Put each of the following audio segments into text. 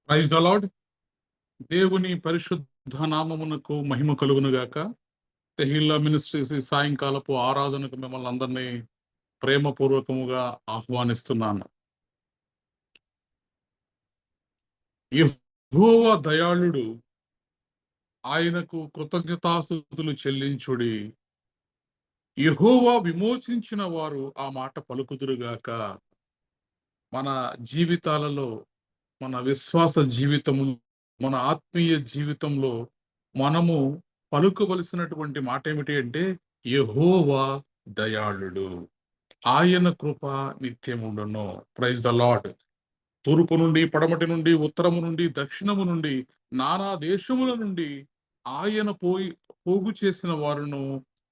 Praise the lord. దేవుని పరిశుద్ధ నామమునకు మహిమ కలుగును గాక. తెహిల్లా మినిస్ట్రీస్ ఈ సాయంకాలపు ఆరాధనకు మిమ్మల్ని అందరినీ ప్రేమపూర్వకముగా ఆహ్వానిస్తున్నాను. యెహోవా దయాళుడు, ఆయనకు కృతజ్ఞతాస్తుతులు చెల్లించుడి. యెహోవా విమోచించిన వారు ఆ మాట పలుకుదురుగాక. మన జీవితాలలో, మన విశ్వాస జీవితము, మన ఆత్మీయ జీవితంలో మనము పలుకవలసినటువంటి మాట ఏమిటి అంటే, యెహోవా దయాళుడు, ఆయన కృప నిత్యముండును. Praise the lord. తూర్పు నుండి, పడమటి నుండి, ఉత్తరము నుండి, దక్షిణము నుండి, నానా దేశముల నుండి ఆయన పోగు చేసిన వారును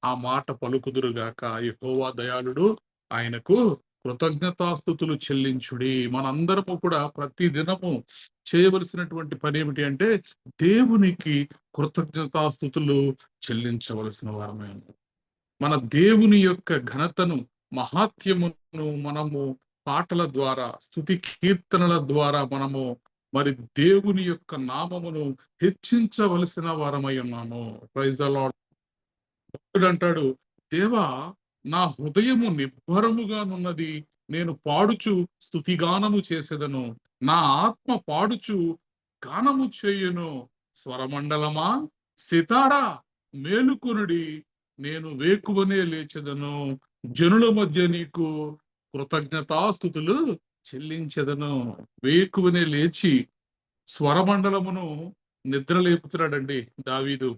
ఆ మాట పలుకుదురుగాక. యెహోవా దయాళుడు, ఆయనకు కృతజ్ఞతాస్తుతులు చెల్లించుడి. మనందరము కూడా ప్రతి దినము చేయవలసినటువంటి పని ఏమిటి అంటే, దేవునికి కృతజ్ఞతాస్తుతులు చెల్లించవలసిన వారమే. మన దేవుని యొక్క ఘనతను, మహాత్యమును మనము పాటల ద్వారా, స్తుతి కీర్తనల ద్వారా మనము మరి దేవుని యొక్క నామమును హెచ్చించవలసిన వారమై ఉన్నాము. Praise the Lord. అంటాడు, దేవా, నా హృదయము నిబ్బరముగానున్నది, నేను పాడుచు స్తుతిగానము చేసేదను. నా ఆత్మ పాడుచు గానము చేయును. స్వరమండలమా, సితారా, మేలుకొనుడి, నేను వేకువనే లేచెదను. జనుల మధ్య నీకు కృతజ్ఞతాస్తుతులు చెల్లించెదను. వేకువనే లేచి స్వరమండలమును నిద్రలేపుతున్నాడండి దావీదు.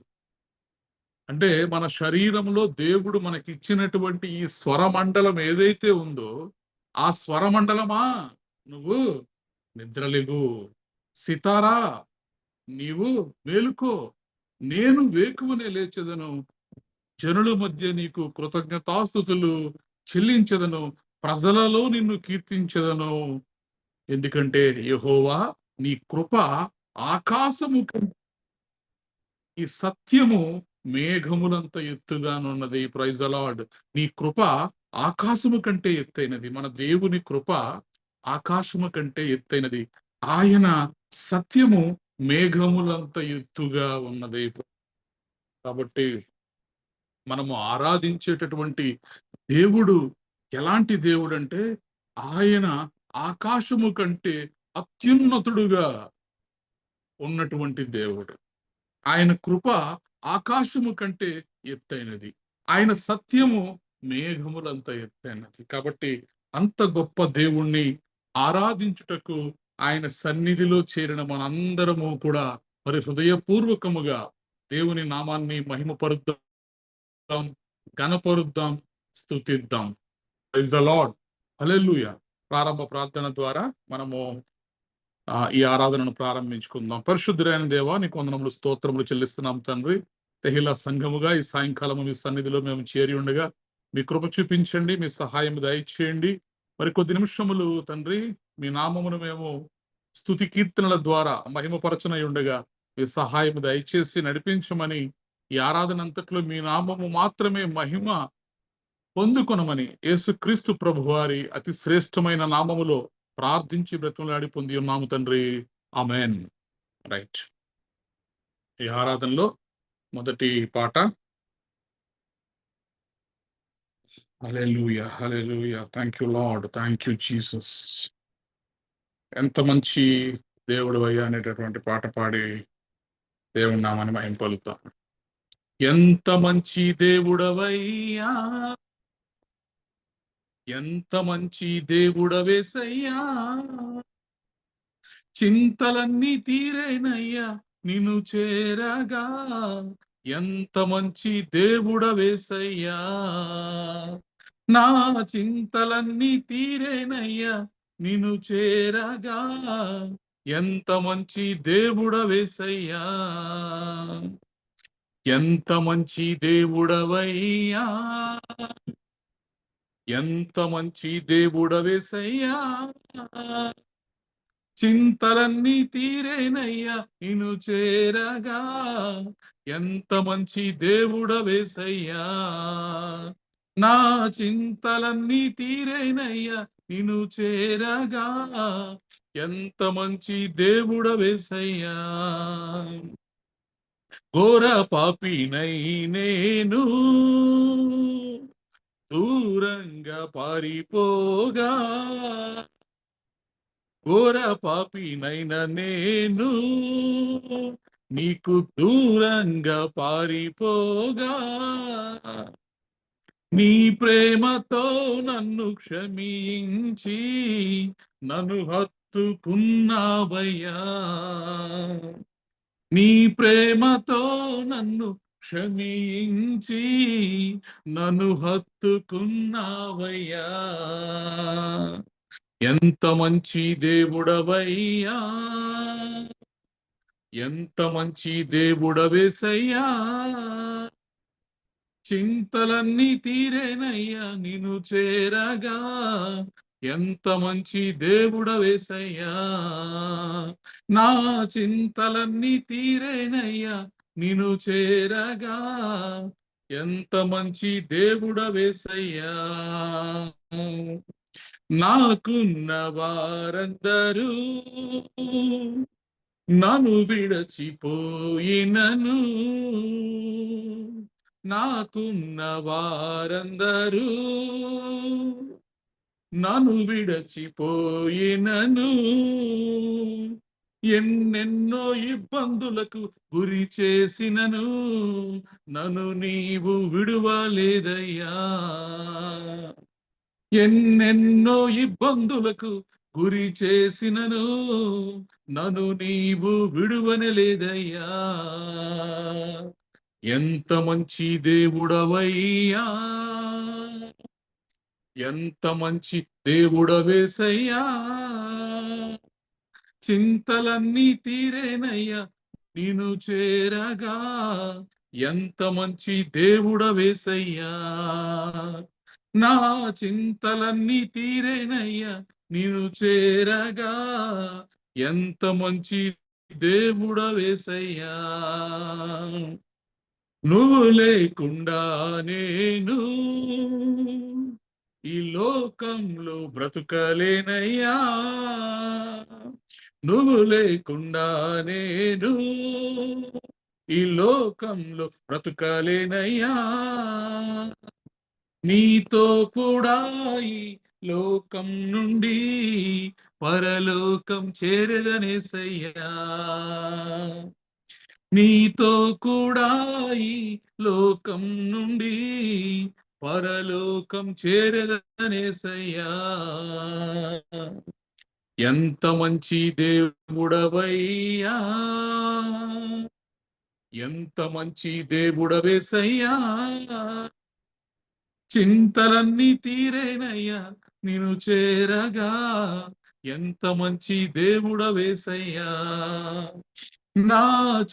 అంటే మన శరీరంలో దేవుడు మనకిచ్చినటువంటి ఈ స్వరమండలం ఏదైతే ఉందో, ఆ స్వరమండలమా, నువ్వు నిద్రలెగు. సితారా, నీవు మేలుకో, నేను వేకువనే లేచెదను. జనుల మధ్య నీకు కృతజ్ఞతాస్తుతులు చెల్లించెదను. ప్రజలలో నిన్ను కీర్తించెదను. ఎందుకంటే యెహోవా, నీ కృప ఆకాశము ఈ సత్యము మేఘములంత ఎత్తుగానున్నది. Praise the lord. నీ కృప ఆకాశము కంటే ఎత్తైనది. మన దేవుని కృప ఆకాశము కంటే ఎత్తైనది. ఆయన సత్యము మేఘములంత ఎత్తుగా ఉన్నది. కాబట్టి మనము ఆరాధించేటటువంటి దేవుడు ఎలాంటి దేవుడంటే, ఆయన ఆకాశము కంటే అత్యున్నతుడుగా ఉన్నటువంటి దేవుడు. ఆయన కృప ఆకాశము కంటే ఎత్తైనది. ఆయన సత్యము మేఘములంత ఎత్తైనది. కాబట్టి అంత గొప్ప దేవుణ్ణి ఆరాధించుటకు ఆయన సన్నిధిలో చేరిన మనందరము కూడా మరి హృదయపూర్వకముగా దేవుని నామాన్ని మహిమపరుద్దాం, ఘనపరుద్దాం, స్తుతిద్దాం. Praise the lord. హల్లెలూయా. ప్రారంభ ప్రార్థన ద్వారా మనము ఈ ఆరాధనను ప్రారంభించుకుందాం. పరిశుద్ధుడైన దేవా, నీకు వందనములు, స్తోత్రములు చెల్లిస్తున్నాం తండ్రి. తెహిలా సంఘముగా ఈ సాయంకాలము మీ సన్నిధిలో మేము చేరి ఉండగా మీ కృప చూపించండి, మీ సహాయం దయచేయండి. మరి కొద్ది నిమిషములు తండ్రి, మీ నామమును మేము స్తుతి కీర్తనల ద్వారా మహిమపరచనై ఉండగా మీ సహాయం దయచేసి నడిపించమని, ఈ ఆరాధన అంతట్లో మీ నామము మాత్రమే మహిమ పొందుకొనమని యేసుక్రీస్తు ప్రభువారి అతి శ్రేష్టమైన నామములో ప్రార్థించి బ్రతిమలాడి పొంది ఉన్నాము తండ్రి. ఆమేన్. రైట్. ఈ ఆరాధనలో మొదటి పాట, hallelujah, hallelujah, thank you lord, thank you Jesus. ఎంత మంచి దేవుడవయ్యా అనేటటువంటి పాట పాడి దేవుని నామాన్ని మహిమ పలుకుతాం. ఎంత మంచి దేవుడవయ్యా, ఎంత మంచి దేవుడవేసయ్యా, చింతలన్నీ తీరేనయ్యా నిన్ను చేరగా. ఎంత మంచి దేవుడవేసయ్యా, నా చింతలన్నీ తీరేనయ్యా నిన్ను చేరగా. ఎంత మంచి దేవుడవేసయ్యా, ఎంత మంచి దేవుడవయ్యా, ఎంత మంచి దేవుడవేసయ్యా, చింతలన్నీ తీరేనయ్యా నిన్ను చేరగా. ఎంత మంచి దేవుడవేసయ్యా, నా చింతలన్నీ తీరేనయ్యా నిన్ను చేరగా ఎంత మంచి దేవుడవేసయ్యా. ఘోర పాపినై నేను దూరంగా పారిపోగా, ఘోర పాపినైన నేను నీకు దూరంగా పారిపోగా, నీ ప్రేమతో నన్ను క్షమించి నన్ను హత్తుకున్నావయ్యా. నీ ప్రేమతో నన్ను క్షమించి నన్ను హత్తుకున్నావయ్యా. ఎంత మంచి దేవుడవయ్యా, ఎంత మంచి దేవుడవేసయ్యా. చింతలన్నీ తీరేనయ్యా నిన్ను చేరగా, ఎంత మంచి దేవుడవేసయ్యా. నా చింతలన్నీ తీరేనయ్యా నిన్ను చేరగా, ఎంత మంచి దేవుడవేసయ్యా. నాకున్న వారందరూ నన్ను విడచిపోయినను, నాకున్న వారందరూ నన్ను విడచిపోయినను, ఎన్నెన్నో ఇబ్బందులకు గురి చేసినను నన్ను నీవు విడువలేదయ్యా. ఎన్నెన్నో ఇబ్బందులకు గురి చేసినను నన్ను నీవు విడువనలేదయ్యా. ఎంత మంచి దేవుడవయ్యా, ఎంత మంచి దేవుడవేసయ్యా. చింతలన్నీ తీరేనయ్యా నిన్ను చేరగా, ఎంత మంచి దేవుడవేసయ్యా. నా చింతలన్నీ తీరేనయ్యా నిన్ను చేరగా, ఎంత మంచి దేవుడవేసయ్యా. నువ్వు లేకుండా నేను ఈ లోకంలో బ్రతుకలేనయ్యా. నువ్వు లేకుండా నేను ఈ లోకంలో బ్రతుకలేనయ్యా. నీతో కూడా ఈ లోకం నుండి పరలోకం చేరదనేసయ్యా. నీతో కూడా ఈ లోకం నుండి పరలోకం చేరదనేసయ్యా. ఎంత మంచి దేవుడవయ్యా, ఎంత మంచి దేవుడవేసయ్యా. చింతలన్నీ తీరేనయ్యా నిన్ను చేరగా, ఎంత మంచి దేవుడవేసయ్యా. నా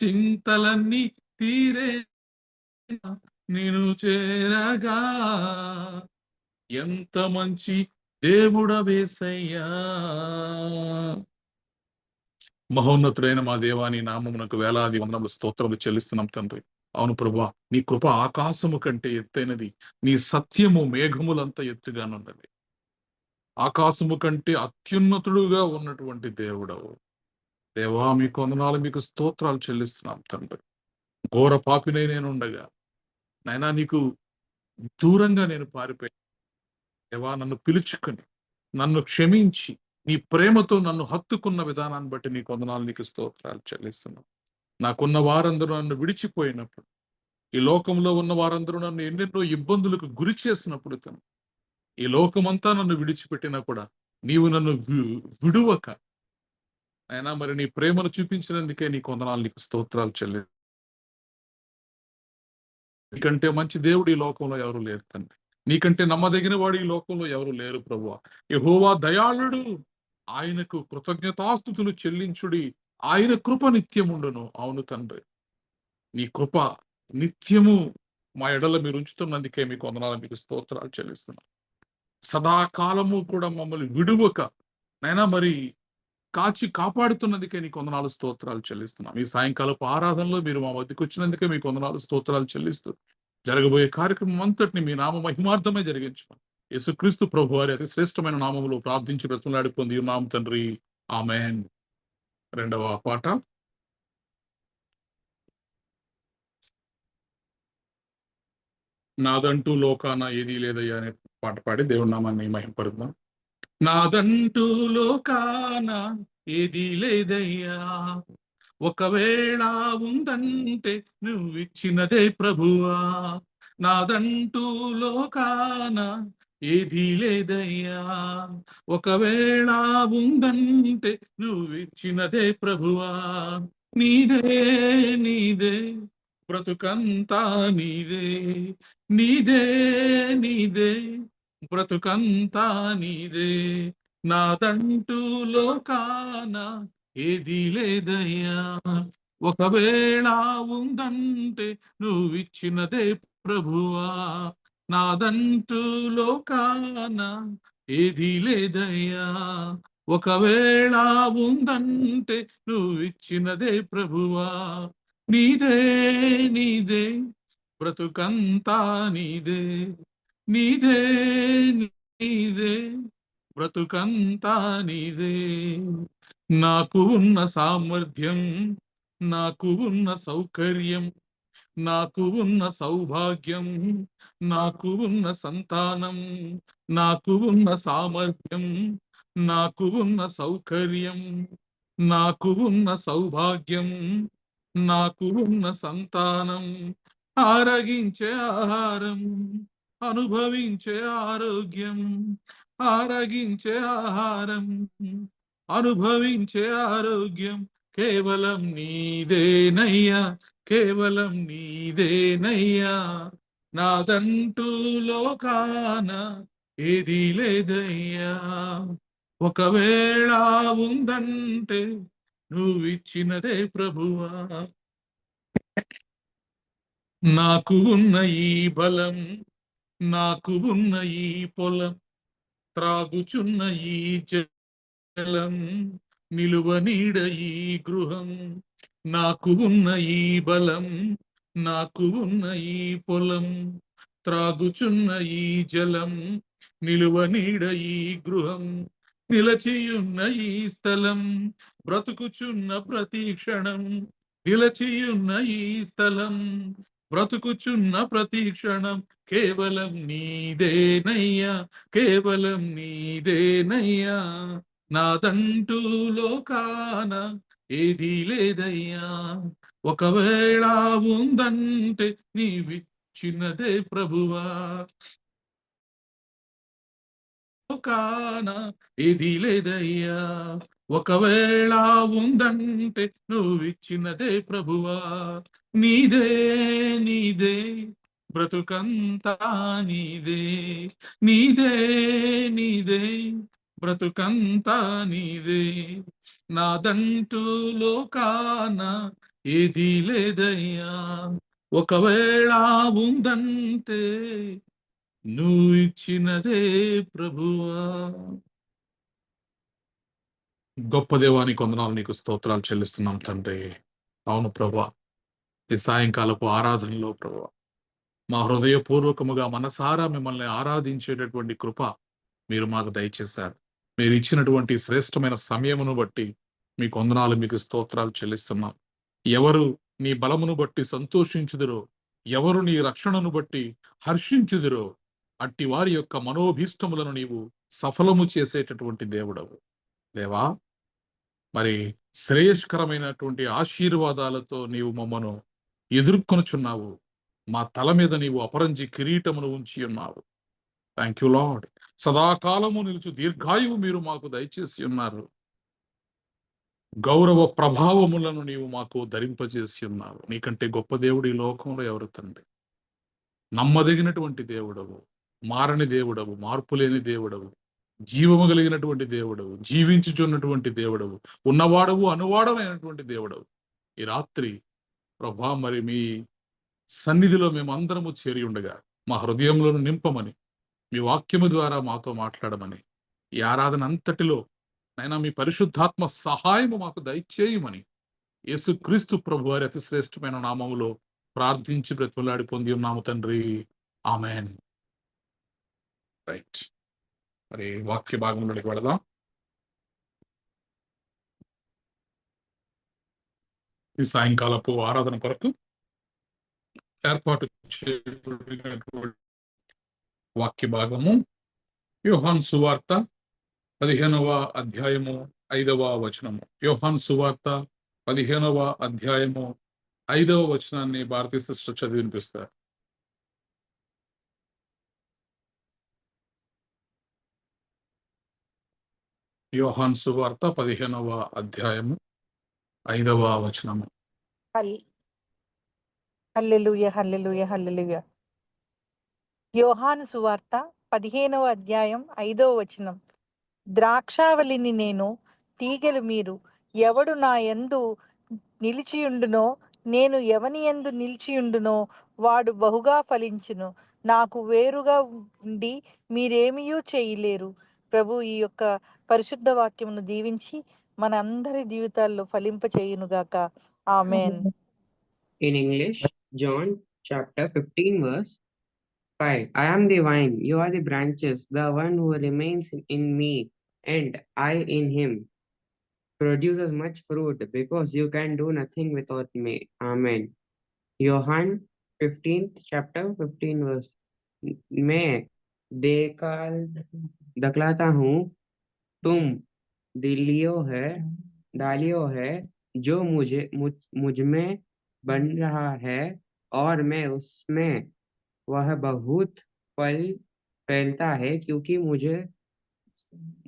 చింతలన్నీ తీరే నిన్ను చేరగా, ఎంత మంచి దేవుడవేసయ్యా. మహోన్నతుడైన మా దేవాని నామమునకు వేలాది వందనములు స్తోత్రములు చెల్లిస్తున్నాం తండ్రి. అవును ప్రభువా, నీ కృప ఆకాశము కంటే ఎత్తైనది, నీ సత్యము మేఘములంత ఎత్తుగానున్నది. ఆకాశము కంటే అత్యున్నతుడుగా ఉన్నటువంటి దేవుడవు. దేవా, మీకు వందనాలు, మీకు స్తోత్రాలు చెల్లిస్తున్నాం తండ్రి. ఘోర పాపినై నేనుండగా నాయనా నీకు దూరంగా నేను పారిపోయాను. దేవా, నన్ను పిలుచుకొని నన్ను క్షమించి నీ ప్రేమతో నన్ను హత్తుకున్న విధానాన్ని బట్టి నీకు వందనాలు, నీకు స్తోత్రాలు చెల్లిస్తున్నాం. నాకున్న వారందరూ నన్ను విడిచిపోయినప్పుడు, ఈ లోకంలో ఉన్న వారందరూ నన్ను ఎన్నెన్నో ఇబ్బందులకు గురి చేసినప్పుడు, ఈ లోకమంతా నన్ను విడిచిపెట్టినా కూడా నీవు నన్ను విడువక అయినా మరి నీ ప్రేమను చూపించినందుకే నీకు వందనాలు, నీకు స్తోత్రాలు చెల్లి. నీకంటే మంచి దేవుడు ఈ లోకంలో ఎవరు లేరు తండ్రి. నీకంటే నమ్మదగిన వాడు ఈ లోకంలో ఎవరు లేరు ప్రభువా. యెహోవా దయాళుడు, ఆయనకు కృతజ్ఞతాస్తుతులు చెల్లించుడి, ఆయన కృప నిత్యముండును. అవును తండ్రి, నీ కృప నిత్యము మా ఎడల మీరు ఉంచుతున్నందుకే మీకు వందనాలు, మీకు స్తోత్రాలు చెల్లిస్తున్నాం. సదాకాలము కూడా మమ్మల్ని విడువక నైనా మరి కాచి కాపాడుతున్నందుకే నీకు వందనాలు, స్తోత్రాలు చెల్లిస్తున్నాం. ఈ సాయంకాలపు ఆరాధనలో మీరు మా మధ్యకు వచ్చినందుకే మీకు వందనాలు, స్తోత్రాలు చెల్లిస్తూ జరగబోయే కార్యక్రమం అంతటిని మీ నామ మహిమార్థమే జరిగించమని యేసుక్రీస్తు ప్రభు వారి అతి శ్రేష్టమైన నామములో ప్రార్థించి బ్రతిమలాడి పొంది ఉన్నాం తండ్రి. ఆమెన్. రెండవ పాట. నాదంటూ లోకాన ఏదీ లేదయ్యా అనే పాట పాడి దేవుడి నామాన్ని మహింపరుద్దాం. నాదంటూ లోకాన ఏదీ లేదయ్యా, ఒకవేళ ఉందంటే నువ్విచ్చినదే ప్రభువా. నాదంటూ లోకాన ఏదీ లేదయ్యా, ఒకవేళ ఉందంటే నువ్విచ్చినదే ప్రభువా. నీదే నీదే బ్రతుకంతా నీదే, నీదే నీదే బ్రతుకంతా నీదే. నాదంటూ లోకాన ఏదీ లేదయ్యా, ఒకవేళ ఉందంటే నువ్విచ్చినదే ప్రభువా. నాదంటూ లోకాన ఏదీ లేదయ్యా, ఒకవేళ ఉందంటే నువ్విచ్చినదే ప్రభువా. నీదే నీదే బ్రతుకంతా నీదే, నీదే నీదే బ్రతుకంతా నీదే. నాకు ఉన్న సామర్థ్యం, నాకు ఉన్న సౌకర్యం, నాకు ఉన్న సౌభాగ్యం, నాకు ఉన్న సంతానం, నాకు ఉన్న సామర్థ్యం, నాకు ఉన్న సౌకర్యం, నాకు ఉన్న సౌభాగ్యం, నాకు ఉన్న సంతానం, ఆరగించే ఆహారం, అనుభవించే ఆరోగ్యం, ఆరగించే ఆహారం, అనుభవించే ఆరోగ్యం కేవలం నీదేనయ్యా, కేవలం నీదేనయ్యా. నాదంటూ లోకాన ఏదీ లేదయ్యా, ఒకవేళ ఉందంటే నువ్విచ్చినదే ప్రభువా. నాకు ఉన్న ఈ బలం, నాకు ఉన్న ఈ పొలం, త్రాగుచున్న ఈ జలం, నిలువ నీడ ఈ గృహం, నాకు ఉన్న ఈ బలం, నాకు ఉన్న ఈ పొలం, త్రాగుచున్న ఈ జలం, నిలువ నీడ ఈ గృహం, నిలచియున్న ఈ స్థలం, బ్రతుకుచున్న ప్రతి క్షణం, నిలచియున్న ఈ స్థలం, బ్రతుకుచున్న ప్రతి క్షణం కేవలం నీదేనయ్యా, కేవలం నీదేనయ్యా. నాదంటూ లోకాన ఏదీ లేదయ్యా, ఒకవేళ ఉందంటే నీవిచ్చినదే ప్రభువా. లోకాన ఏదీ లేదయ్యా, ఒకవేళ ఉందంటే నువ్విచ్చినదే ప్రభువా. నీదే నీదే బ్రతుకంతా నీదే, నీదే నీదే బ్రతుకంతా నీదే. నాదంటూ లోకాన ఏదీ లేదయ్యా, ఒకవేళ ఉందంటే నువ్వు ఇచ్చినదే ప్రభువా. గొప్ప దేవానికి వందనాలు, నీకు స్తోత్రాలు చెల్లిస్తున్నాం తండ్రి. అవును ప్రభా, ఈ సాయంకాలపు ఆరాధనలో ప్రభా మా హృదయపూర్వకముగా మనసారా మిమ్మల్ని ఆరాధించేటటువంటి కృప మీరు మాకు దయచేశారు. మీరు ఇచ్చినటువంటి శ్రేష్టమైన సమయమును బట్టి మీకు వందనాలు, మీకు స్తోత్రాలు చెల్లిస్తున్నాం. ఎవరు నీ బలమును బట్టి సంతోషించుదురో, ఎవరు నీ రక్షణను బట్టి హర్షించుదురో, అట్టి వారి యొక్క మనోభీష్టములను నీవు సఫలము చేసేటటువంటి దేవుడవు. దేవా, మరి శ్రేయస్కరమైనటువంటి ఆశీర్వాదాలతో నీవు మమ్మను ఎదుర్కొనుచున్నావు. మా తల మీద నీవు అపరంజి కిరీటమును ఉంచి ఉన్నావు. Thank you lord. సదాకాలము నిలుచు దీర్ఘాయువు మీరు మాకు దయచేసి ఉన్నారు. గౌరవ ప్రభావములను నీవు మాకు ధరింపజేసి ఉన్నావు. నీకంటే గొప్ప దేవుడు ఈ లోకంలో ఎవరు తండ్రి? నమ్మదగినటువంటి దేవుడవు, మారని దేవుడవు, మార్పు లేని దేవుడవు, జీవము కలిగినటువంటి దేవుడవు, జీవించుచున్నటువంటి దేవుడవు, ఉన్నవాడవు అనువాడమైనటువంటి దేవుడవు. ఈ రాత్రి ప్రభా, మరి మీ సన్నిధిలో మేమందరము చేరి ఉండగా మా హృదయంలో నింపమని, మీ వాక్యము ద్వారా మాతో మాట్లాడమని, ఈ ఆరాధన అంతటిలో నైనా మీ పరిశుద్ధాత్మ సహాయము మాకు దయచేయమని యేసుక్రీస్తు ప్రభు వారి అతి శ్రేష్టమైన నామములో ప్రార్థించి బ్రతిమలాడి పొంది ఉన్నాము తండ్రి. ఆమెన్. రైట్. మరి వాక్య భాగంలోకి వెళదాం. ఈ సాయంకాలపు ఆరాధన కొరకు ఏర్పాటు చేయబడినటువంటి వాక్య భాగము యోహాను సువార్త 15వ అధ్యాయము 5వ వచనము. యోహాను సువార్త 15వ అధ్యాయము 5వ వచనాన్ని భారతీయ సిస్టర్ చదివి వినిపిస్తారు. యోహాను సువార్త 15వ అధ్యాయము 5వ వచనము. హల్లెలూయా, హల్లెలూయా, హల్లెలూయా. యోహాను సువార్త 15వ అధ్యాయం 5వ వచనం. ద్రాక్షావళిని నేను, తీగెలు మీరు. ఎవడు నా యందు నిలిచియుండునో, నేను ఎవని యందు నిలిచియుండునో వాడు బహుగా ఫలించును. నాకు వేరుగా ఉండి మీరేమీయూ చేయలేరు. ప్రభు ఈ యొక్క పరిశుద్ధ వాక్యమును దీవించి మన అందరి జీవితాల్లో ఫలింప చేయునుగాక. ఆమేన్. In English, John chapter 15 verse 5. I am the vine, you are the branches. The one who remains in me and I in him produces much fruit, because you can do nothing without me. Amen. Johann 15th chapter 15 verse. मैं दखलाता हूँ, तुम डालियो है जो मुझ में बन रहा है, और मैं उसमें, वह बहुत फल फैलता है, क्योंकि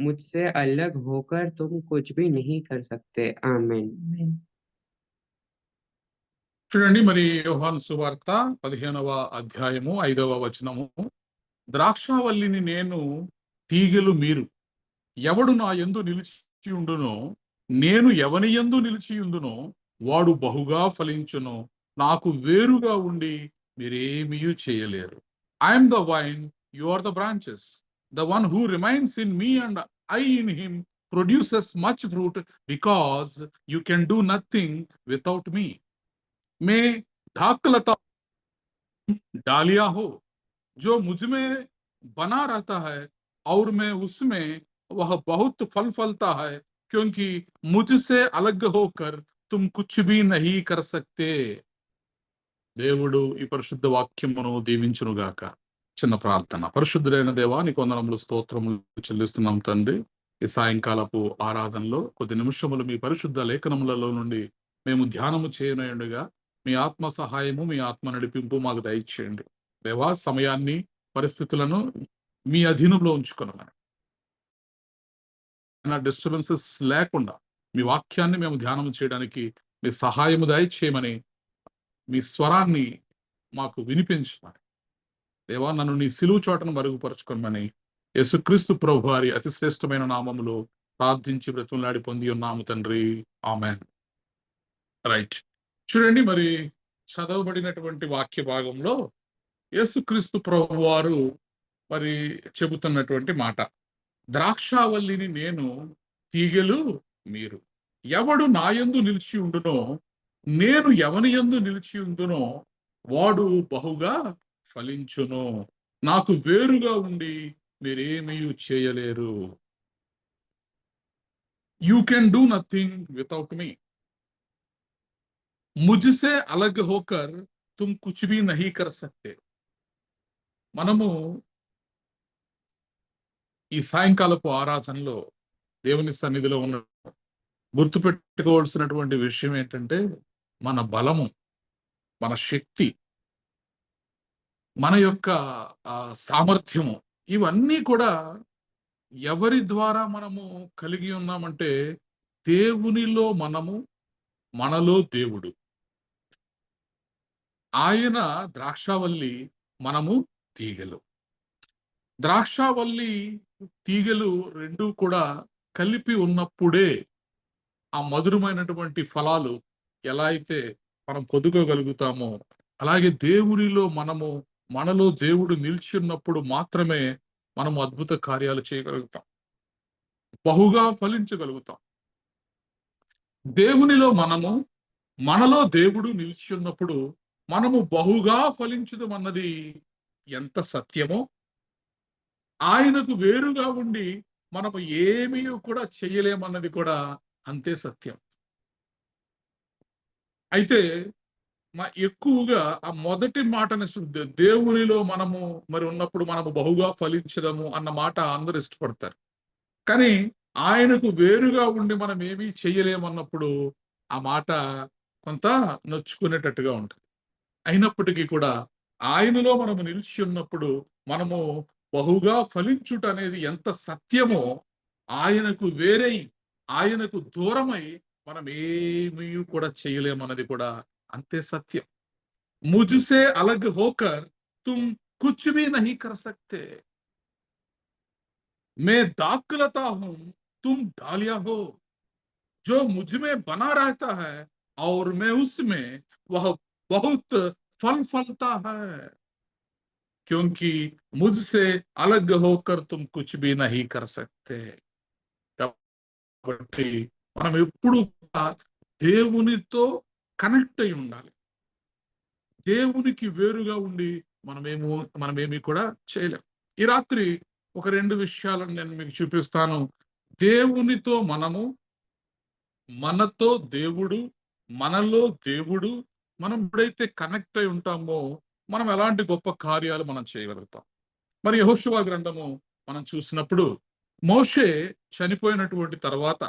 मुझसे अलग होकर तुम कुछ भी नहीं कर सकते. आमीन. చూడండి, మరి యోహాను సువార్త 15వ అధ్యాయము 5వ వచనము. ద్రాక్షావల్లిని నేను, తీగెలు మీరు. ఎవడు నా యందు నిలిచియుండునో, నేను ఎవని యందు నిలిచియుండునో వాడు బహుగా ఫలించును. నాకు వేరుగా ఉండి మీరేమీ చేయలేరు. I'm the vine, you are the branches. The one who remains in me and I in him produces much fruit, because you can do nothing without me. मैं धाकलता डालिया हो जो मुझ में बना रहता है, और मैं उसमें, वह बहुत फल फलता है, क्योंकि मुझसे अलग होकर तुम कुछ भी नहीं कर सकते. దేవుడు ఈ పరిశుద్ధ వాక్యమును దీవించునుగాక. చిన్న ప్రార్థన. పరిశుద్ధుడైన దేవా, నీకు వందనములు, స్తోత్రములు చెల్లిస్తున్నాం తండ్రి. ఈ సాయంకాలపు ఆరాధనలో కొద్ది నిమిషములు మీ పరిశుద్ధ లేఖనములలో నుండి మేము ధ్యానము చేయనయుండగా మీ ఆత్మ సహాయము, మీ ఆత్మ నడిపింపు మాకు దయచేయండి దేవా. సమయాన్ని, పరిస్థితులను మీ అధీనంలో ఉంచుకున్నాను. డిస్టర్బెన్సెస్ లేకుండా మీ వాక్యాన్ని మేము ధ్యానం చేయడానికి మీ సహాయము దయచేయమని, మీ స్వరాన్ని మాకు వినిపించమని దేవా, నన్ను నీ సిలువు చోటను మరుగుపరచుకోమని యేసుక్రీస్తు ప్రభు వారి అతి శ్రేష్టమైన నామములో ప్రార్థించి బ్రతులాడి పొంది ఉన్నాము తండ్రి. ఆమెన్. రైట్. చూడండి, మరి చదవబడినటువంటి వాక్య భాగంలో యేసుక్రీస్తు ప్రభు వారు మరి చెబుతున్నటువంటి మాట, ద్రాక్షావల్లిని నేను, తీగెలు మీరు. ఎవడు నా యందు నిలిచి ఉండునో, నేను ఎవని యందు నిలిచి ఉండునో వాడు బహుగా ఫలించును. నాకు వేరుగా ఉండి మీరేమీ చేయలేరు. You can do nothing without మీ. मुझसे अलग होकर तुम कुछ भी नहीं कर सकते. మనము ఈ సాయంకాలపు ఆరాధనలో దేవుని సన్నిధిలో ఉన్న గుర్తుపెట్టుకోవాల్సినటువంటి విషయం ఏంటంటే, మన బలము, మన శక్తి, మన యొక్క సామర్థ్యము, ఇవన్నీ కూడా ఎవరి ద్వారా మనము కలిగి ఉన్నామంటే, దేవునిలో మనము, మనలో దేవుడు. ఆయన ద్రాక్షావల్లి, మనము తీగలు. ద్రాక్షావల్లి, తీగలు రెండు కూడా కలిపి ఉన్నప్పుడే ఆ మధురమైనటువంటి ఫలాలు ఎలా అయితే మనం పొందుకోగలుగుతామో, అలాగే దేవునిలో మనము, మనలో దేవుడు నిలిచి ఉన్నప్పుడు మాత్రమే మనము అద్భుత కార్యాలు చేయగలుగుతాం, బహుగా ఫలించగలుగుతాం. దేవునిలో మనము, మనలో దేవుడు నిలిచి ఉన్నప్పుడు మనము బహుగా ఫలించడం అన్నది ఎంత సత్యమో, ఆయనకు వేరుగా ఉండి మనము ఏమీ కూడా చెయ్యలేమన్నది కూడా అంతే సత్యం. అయితే ఎక్కువగా ఆ మొదటి మాటని దేవునిలో మనము మరి ఉన్నప్పుడు మనము బహుగా ఫలించదము అన్న మాట అందరూ ఇష్టపడతారు. కానీ ఆయనకు వేరుగా ఉండి మనం ఏమీ చెయ్యలేమన్నప్పుడు ఆ మాట కొంత నొచ్చుకునేటట్టుగా ఉంటుంది. అయినప్పటికీ కూడా ఆయనలో మనము నిలిచి ఉన్నప్పుడు మనము బహుగా ఫలించుట అనేది ఎంత సత్యమో, ఆయనకు వేరై, ఆయనకు దూరమై మనం ఏమీ కూడా చేయలేమన్నది కూడా అంతే సత్యం. मुझसे अलग होकर तुम कुछ भी नहीं कर सकते. मैं दाखलता हूं, तुम डालिया हो. जो मुझ में बना रहता है और मैं उसमें, वह बहुत फल फलता है. क्योंकि मुझसे अलग होकर तुम कुछ भी नहीं कर सकते. కాబట్టి మనం ఎప్పుడు కూడా దేవునితో కనెక్ట్ అయి ఉండాలి. దేవునికి వేరుగా ఉండి మనమేమి కూడా చేయలేం. ఈ రాత్రి ఒక 2 విషయాలను నేను మీకు చూపిస్తాను. దేవునితో మనము, మనతో దేవుడు, మనలో దేవుడు, మనం ఎప్పుడైతే కనెక్ట్ అయి ఉంటామో మనం ఎలాంటి గొప్ప కార్యాలు మనం చేయగలుగుతాం. మరి యెహోషువ గ్రంథము మనం చూసినప్పుడు మోషే చనిపోయినటువంటి తర్వాత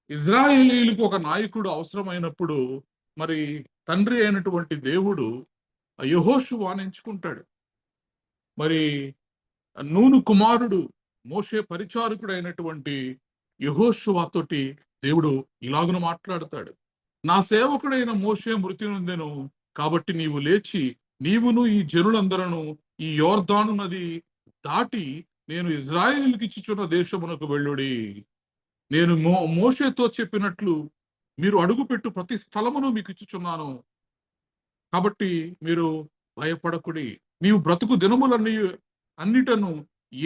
ఇజ్రాయేలీయులకు ఒక నాయకుడు అవసరమైనప్పుడు మరి తండ్రి అయినటువంటి దేవుడు యెహోషువను ఎంచుకుంటాడు. మరి నూను కుమారుడు మోషే పరిచారకుడు అయినటువంటి యెహోషువతోటి దేవుడు ఇలాగున మాట్లాడతాడు. నా సేవకుడైన మోషే మృతి నొందెను, కాబట్టి నీవు లేచి నీవును ఈ జనులందరూ ఈ యోర్దాను నది దాటి నేను ఇజ్రాయేలీయులకు ఇచ్చుచున్న దేశమునకు వెళ్ళుడి. నేను మోషేతో చెప్పినట్లు మీరు అడుగుపెట్టు ప్రతి స్థలమును మీకు ఇచ్చుచున్నాను. కాబట్టి మీరు భయపడకుడి. నీవు బ్రతుకు దినములన్నీ అన్నిటను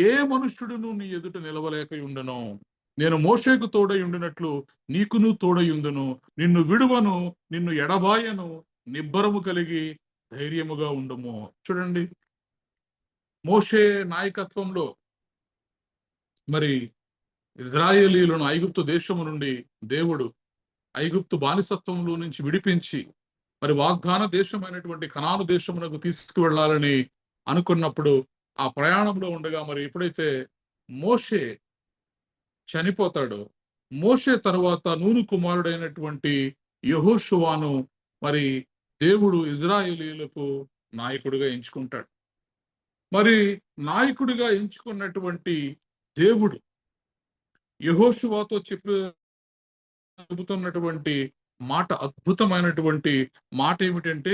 ఏ మనుష్యుడును నీ ఎదుట నిలవలేక ఉండెను. నేను మోషేకు తోడై ఉండినట్లు నీకును తోడై ఉందును. నిన్ను విడువను, నిన్ను ఎడబాయను. నిబ్బరము కలిగి ధైర్యముగా ఉండుము. చూడండి, మోషే నాయకత్వంలో మరి ఇజ్రాయేలీయులను ఐగుప్తు దేశము నుండి దేవుడు ఐగుప్తు బానిసత్వంలో నుంచి విడిపించి మరి వాగ్దాన దేశమైనటువంటి కనాను దేశమునకు తీసుకువెళ్ళాలని అనుకున్నప్పుడు ఆ ప్రయాణంలో ఉండగా మరి ఎప్పుడైతే మోషే చనిపోతాడో, మోషే తరువాత నూను కుమారుడైనటువంటి యెహోషువను మరి దేవుడు ఇజ్రాయేలీయులకు నాయకుడిగా ఎంచుకుంటాడు. మరి నాయకుడిగా ఎంచుకున్నటువంటి దేవుడు యెహోషువతో చెబుతున్నటువంటి మాట అద్భుతమైనటువంటి మాట ఏమిటంటే,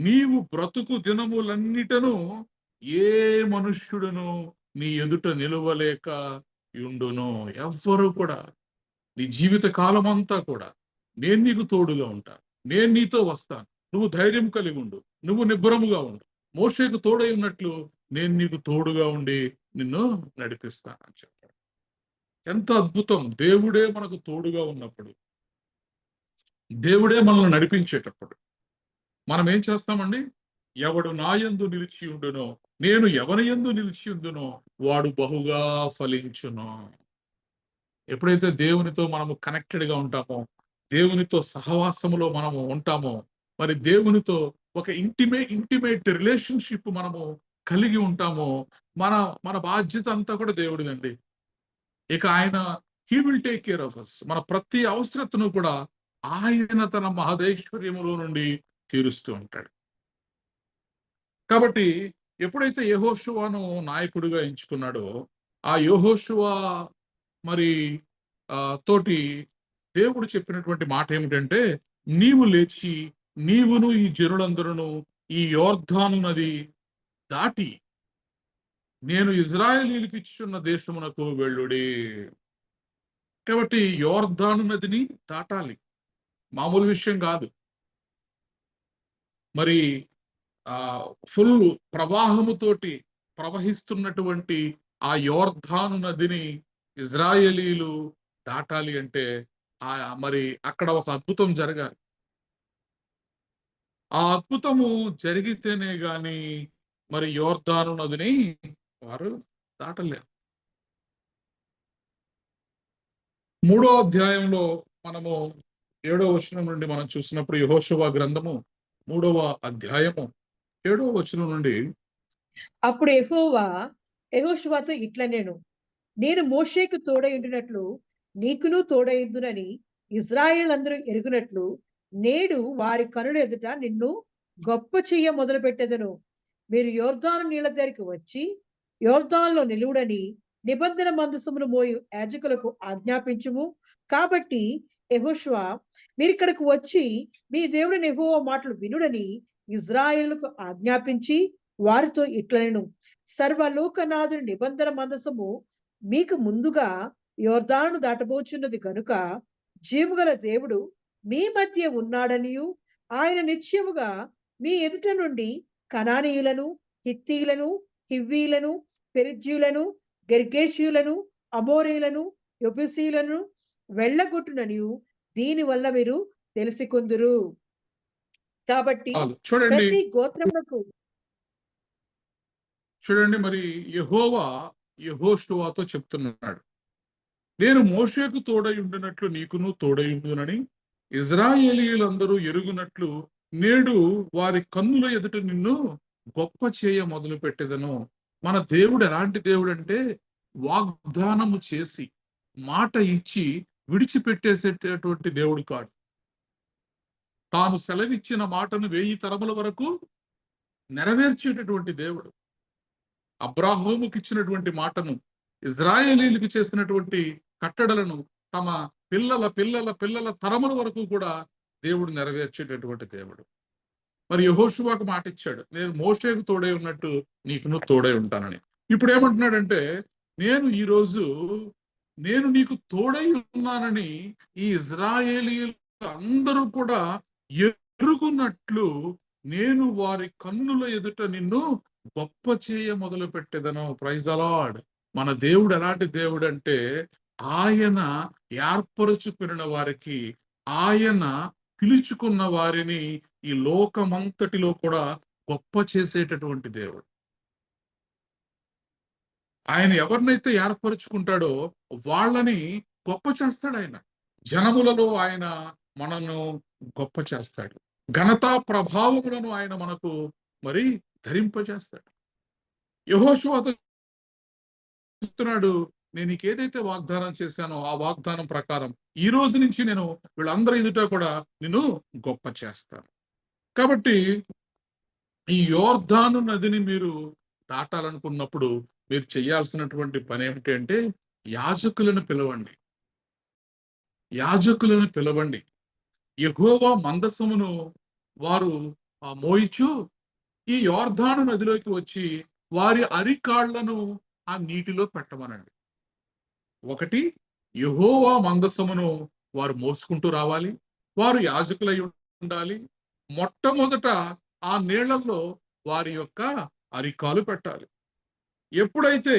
నీవు బ్రతుకు దినములన్నిటను ఏ మనుష్యుడును నీ ఎదుట నిలవలేక యుండును. ఎవ్వరు కూడా నీ జీవిత కాలమంతా కూడా నేను నీకు తోడుగా ఉంటా, నేను నీతో వస్తాను, నువ్వు ధైర్యం కలిగి ఉండు, నువ్వు నిబ్బరముగా ఉండు. మోషేకు తోడై ఉన్నట్లు నేను నీకు తోడుగా ఉండి నిన్ను నడిపిస్తానని చెప్పాడు. ఎంత అద్భుతం! దేవుడే మనకు తోడుగా ఉన్నప్పుడు, దేవుడే మనల్ని నడిపించేటప్పుడు మనం ఏం చేస్తామండి? ఎవడు నా యందు నిలిచి ఉండునో, నేను ఎవని యందు నిలిచి ఉందునో వాడు బహుగా ఫలించును. ఎప్పుడైతే దేవునితో మనము కనెక్టెడ్ గా ఉంటామో, దేవునితో సహవాసములో మనము ఉంటామో, మరి దేవునితో ఒక ఇంటిమేట్ రిలేషన్షిప్ మనము కలిగి ఉంటామో, మన మన బాధ్యత అంతా కూడా దేవుడిదండి. ఇక ఆయన he will take care of us. మన ప్రతి అవసరతను కూడా ఆయన తన మహదైశ్వర్యములో నుండి తీరుస్తూ ఉంటాడు. కాబట్టి ఎప్పుడైతే యెహోషువను నాయకుడిగా ఎంచుకున్నాడో, ఆ యెహోషువ మరి తోటి దేవుడు చెప్పినటువంటి మాట ఏమిటంటే, నీవు లేచి నీవును ఈ జనులందరూ ఈ యోర్దాను నది దాటి నేను ఇజ్రాయేలీయులకు ఇచ్చుచున్న దేశమునకు వెళ్ళుడి. కాబట్టి యోర్దాను నదిని దాటాలి, మామూలు విషయం కాదు. మరి ఫుల్ ప్రవాహముతోటి ప్రవహిస్తున్నటువంటి ఆ యోర్దాను నదిని ఇజ్రాయేలీలు దాటాలి అంటే మరి అక్కడ ఒక అద్భుతం జరగాలి. ఆ అద్భుతము జరిగితేనే గాని మరి యోర్దాను నదిని వారు దాటలేరు. 3వ అధ్యాయంలో మనము 7వ వచనం నుండి మనం చూసినప్పుడు యెహోషువ గ్రంథము 3వ అధ్యాయము 7వ వచనం నుండి అప్పుడు యెహోవా యెహోషువతో ఇట్లనెను, నేను మోషేకు తోడయుండినట్లు నీకును తోడయుందునని ఇశ్రాయేలులందరూ ఎరుగునట్లు నేడు వారి కనుల ఎదుట నిన్ను గొప్ప చెయ్య మొదలు పెట్టెదను. మీరు యోర్దాను నీళ్ల దగ్గరికి వచ్చి యోర్దానులో నిలువుడని నిబంధన మందసమును మోయు యాజకులకు ఆజ్ఞాపించుము. కాబట్టి యెహోషువ మీరు ఇక్కడికి వచ్చి మీ దేవుడైన యెహోవా మాటలు వినుడని ఇశ్రాయేలుకు ఆజ్ఞాపించి వారితో ఇట్లనెను, సర్వలోకనాథుని నిబంధన మందసము మీకు ముందుగా యోర్దాను దాటబోచున్నది కనుక జీవగల దేవుడు మీ మధ్య ఉన్నాడనియు ఆయన నిశ్చయముగా మీ ఎదుట నుండి కనానీయులను, హిత్తీయులను, హివ్వీలను, పెరిజ్జీయులను, గెర్గేషీయులను, అమోరీయులను, యెబూసీయులను వెళ్ళగొట్టుననియు దీని వల్ల మీరు తెలుసుకొందురు. కాబట్టి చూడండి ప్రతి గోత్రమునకు మరి యెహోవా యెహోషువతో చెప్తున్నాడు, నేను మోషేకు తోడై ఉండినట్లు నీకును తోడై ఉండునని ఇశ్రాయేలీయులందరూ ఎరుగునట్లు నేడు వారి కన్నుల ఎదుట నిన్ను గొప్ప చేయ మొదలు పెట్టెదను. మన దేవుడు ఎలాంటి దేవుడు అంటే వాగ్దానము చేసి మాట ఇచ్చి విడిచిపెట్టేసేటటువంటి దేవుడు కాదు. తాను సెలవిచ్చిన మాటను 1000 తరముల వరకు నెరవేర్చేటటువంటి దేవుడు. అబ్రాహాముకి ఇచ్చినటువంటి మాటను, ఇశ్రాయేలీయులకు చేసినటువంటి కట్టడలను తమ పిల్లల పిల్లల పిల్లల తరముల వరకు కూడా దేవుడు నెరవేర్చేటటువంటి దేవుడు. మరి యెహోషువకు మాట ఇచ్చాడు, నేను మోషేకు తోడై ఉన్నట్టు నీకును తోడై ఉంటానని. ఇప్పుడు ఏమంటున్నాడంటే, నేను నీకు తోడై ఉన్నానని ఈ ఇశ్రాయేలీయులు అందరూ కూడా ఎరుగున్నట్లు నేను వారి కన్నుల ఎదుట నిన్ను గొప్ప చేయ మొదలు పెట్టెదను. Praise the lord. మన దేవుడు ఎలాంటి దేవుడు అంటే, ఆయన ఏర్పరచుకున్న వారికి, ఆయన పిలుచుకున్న వారిని ఈ లోకమంతటిలో కూడా గొప్ప చేసేటటువంటి దేవుడు. ఆయన ఎవరినైతే ఏర్పరచుకుంటాడో వాళ్ళని గొప్ప చేస్తాడు. ఆయన జనములలో ఆయన మనను గొప్ప చేస్తాడు. ఘనతా ప్రభావములను ఆయన మనకు మరి ధరింపజేస్తాడు. యెహోషువతో చెప్తున్నాడు, నేను నీకు ఏదైతే వాగ్దానం చేశానో ఆ వాగ్దానం ప్రకారం ఈ రోజు నుంచి నేను వీళ్ళందరి ఎదుట కూడా నిన్ను గొప్ప చేస్తాను. కాబట్టి ఈ యోర్దాను నదిని మీరు దాటాలనుకున్నప్పుడు మీరు చేయాల్సినటువంటి పని ఏమిటి అంటే, యాజకులను పిలవండి. యాజకులను పిలవండి. యెహోవా మందసమును వారు మోయిచు ఈ యోర్దాను నదిలోకి వచ్చి వారి అరికాళ్లను ఆ నీటిలో పెట్టమనండి. ఒకటి, యెహోవా మందసమును వారు మోసుకుంటూ రావాలి. వారు యాజకులై ఉండాలి. మొట్టమొదట ఆ నీళ్లలో వారి యొక్క అరికాలు పెట్టాలి. ఎప్పుడైతే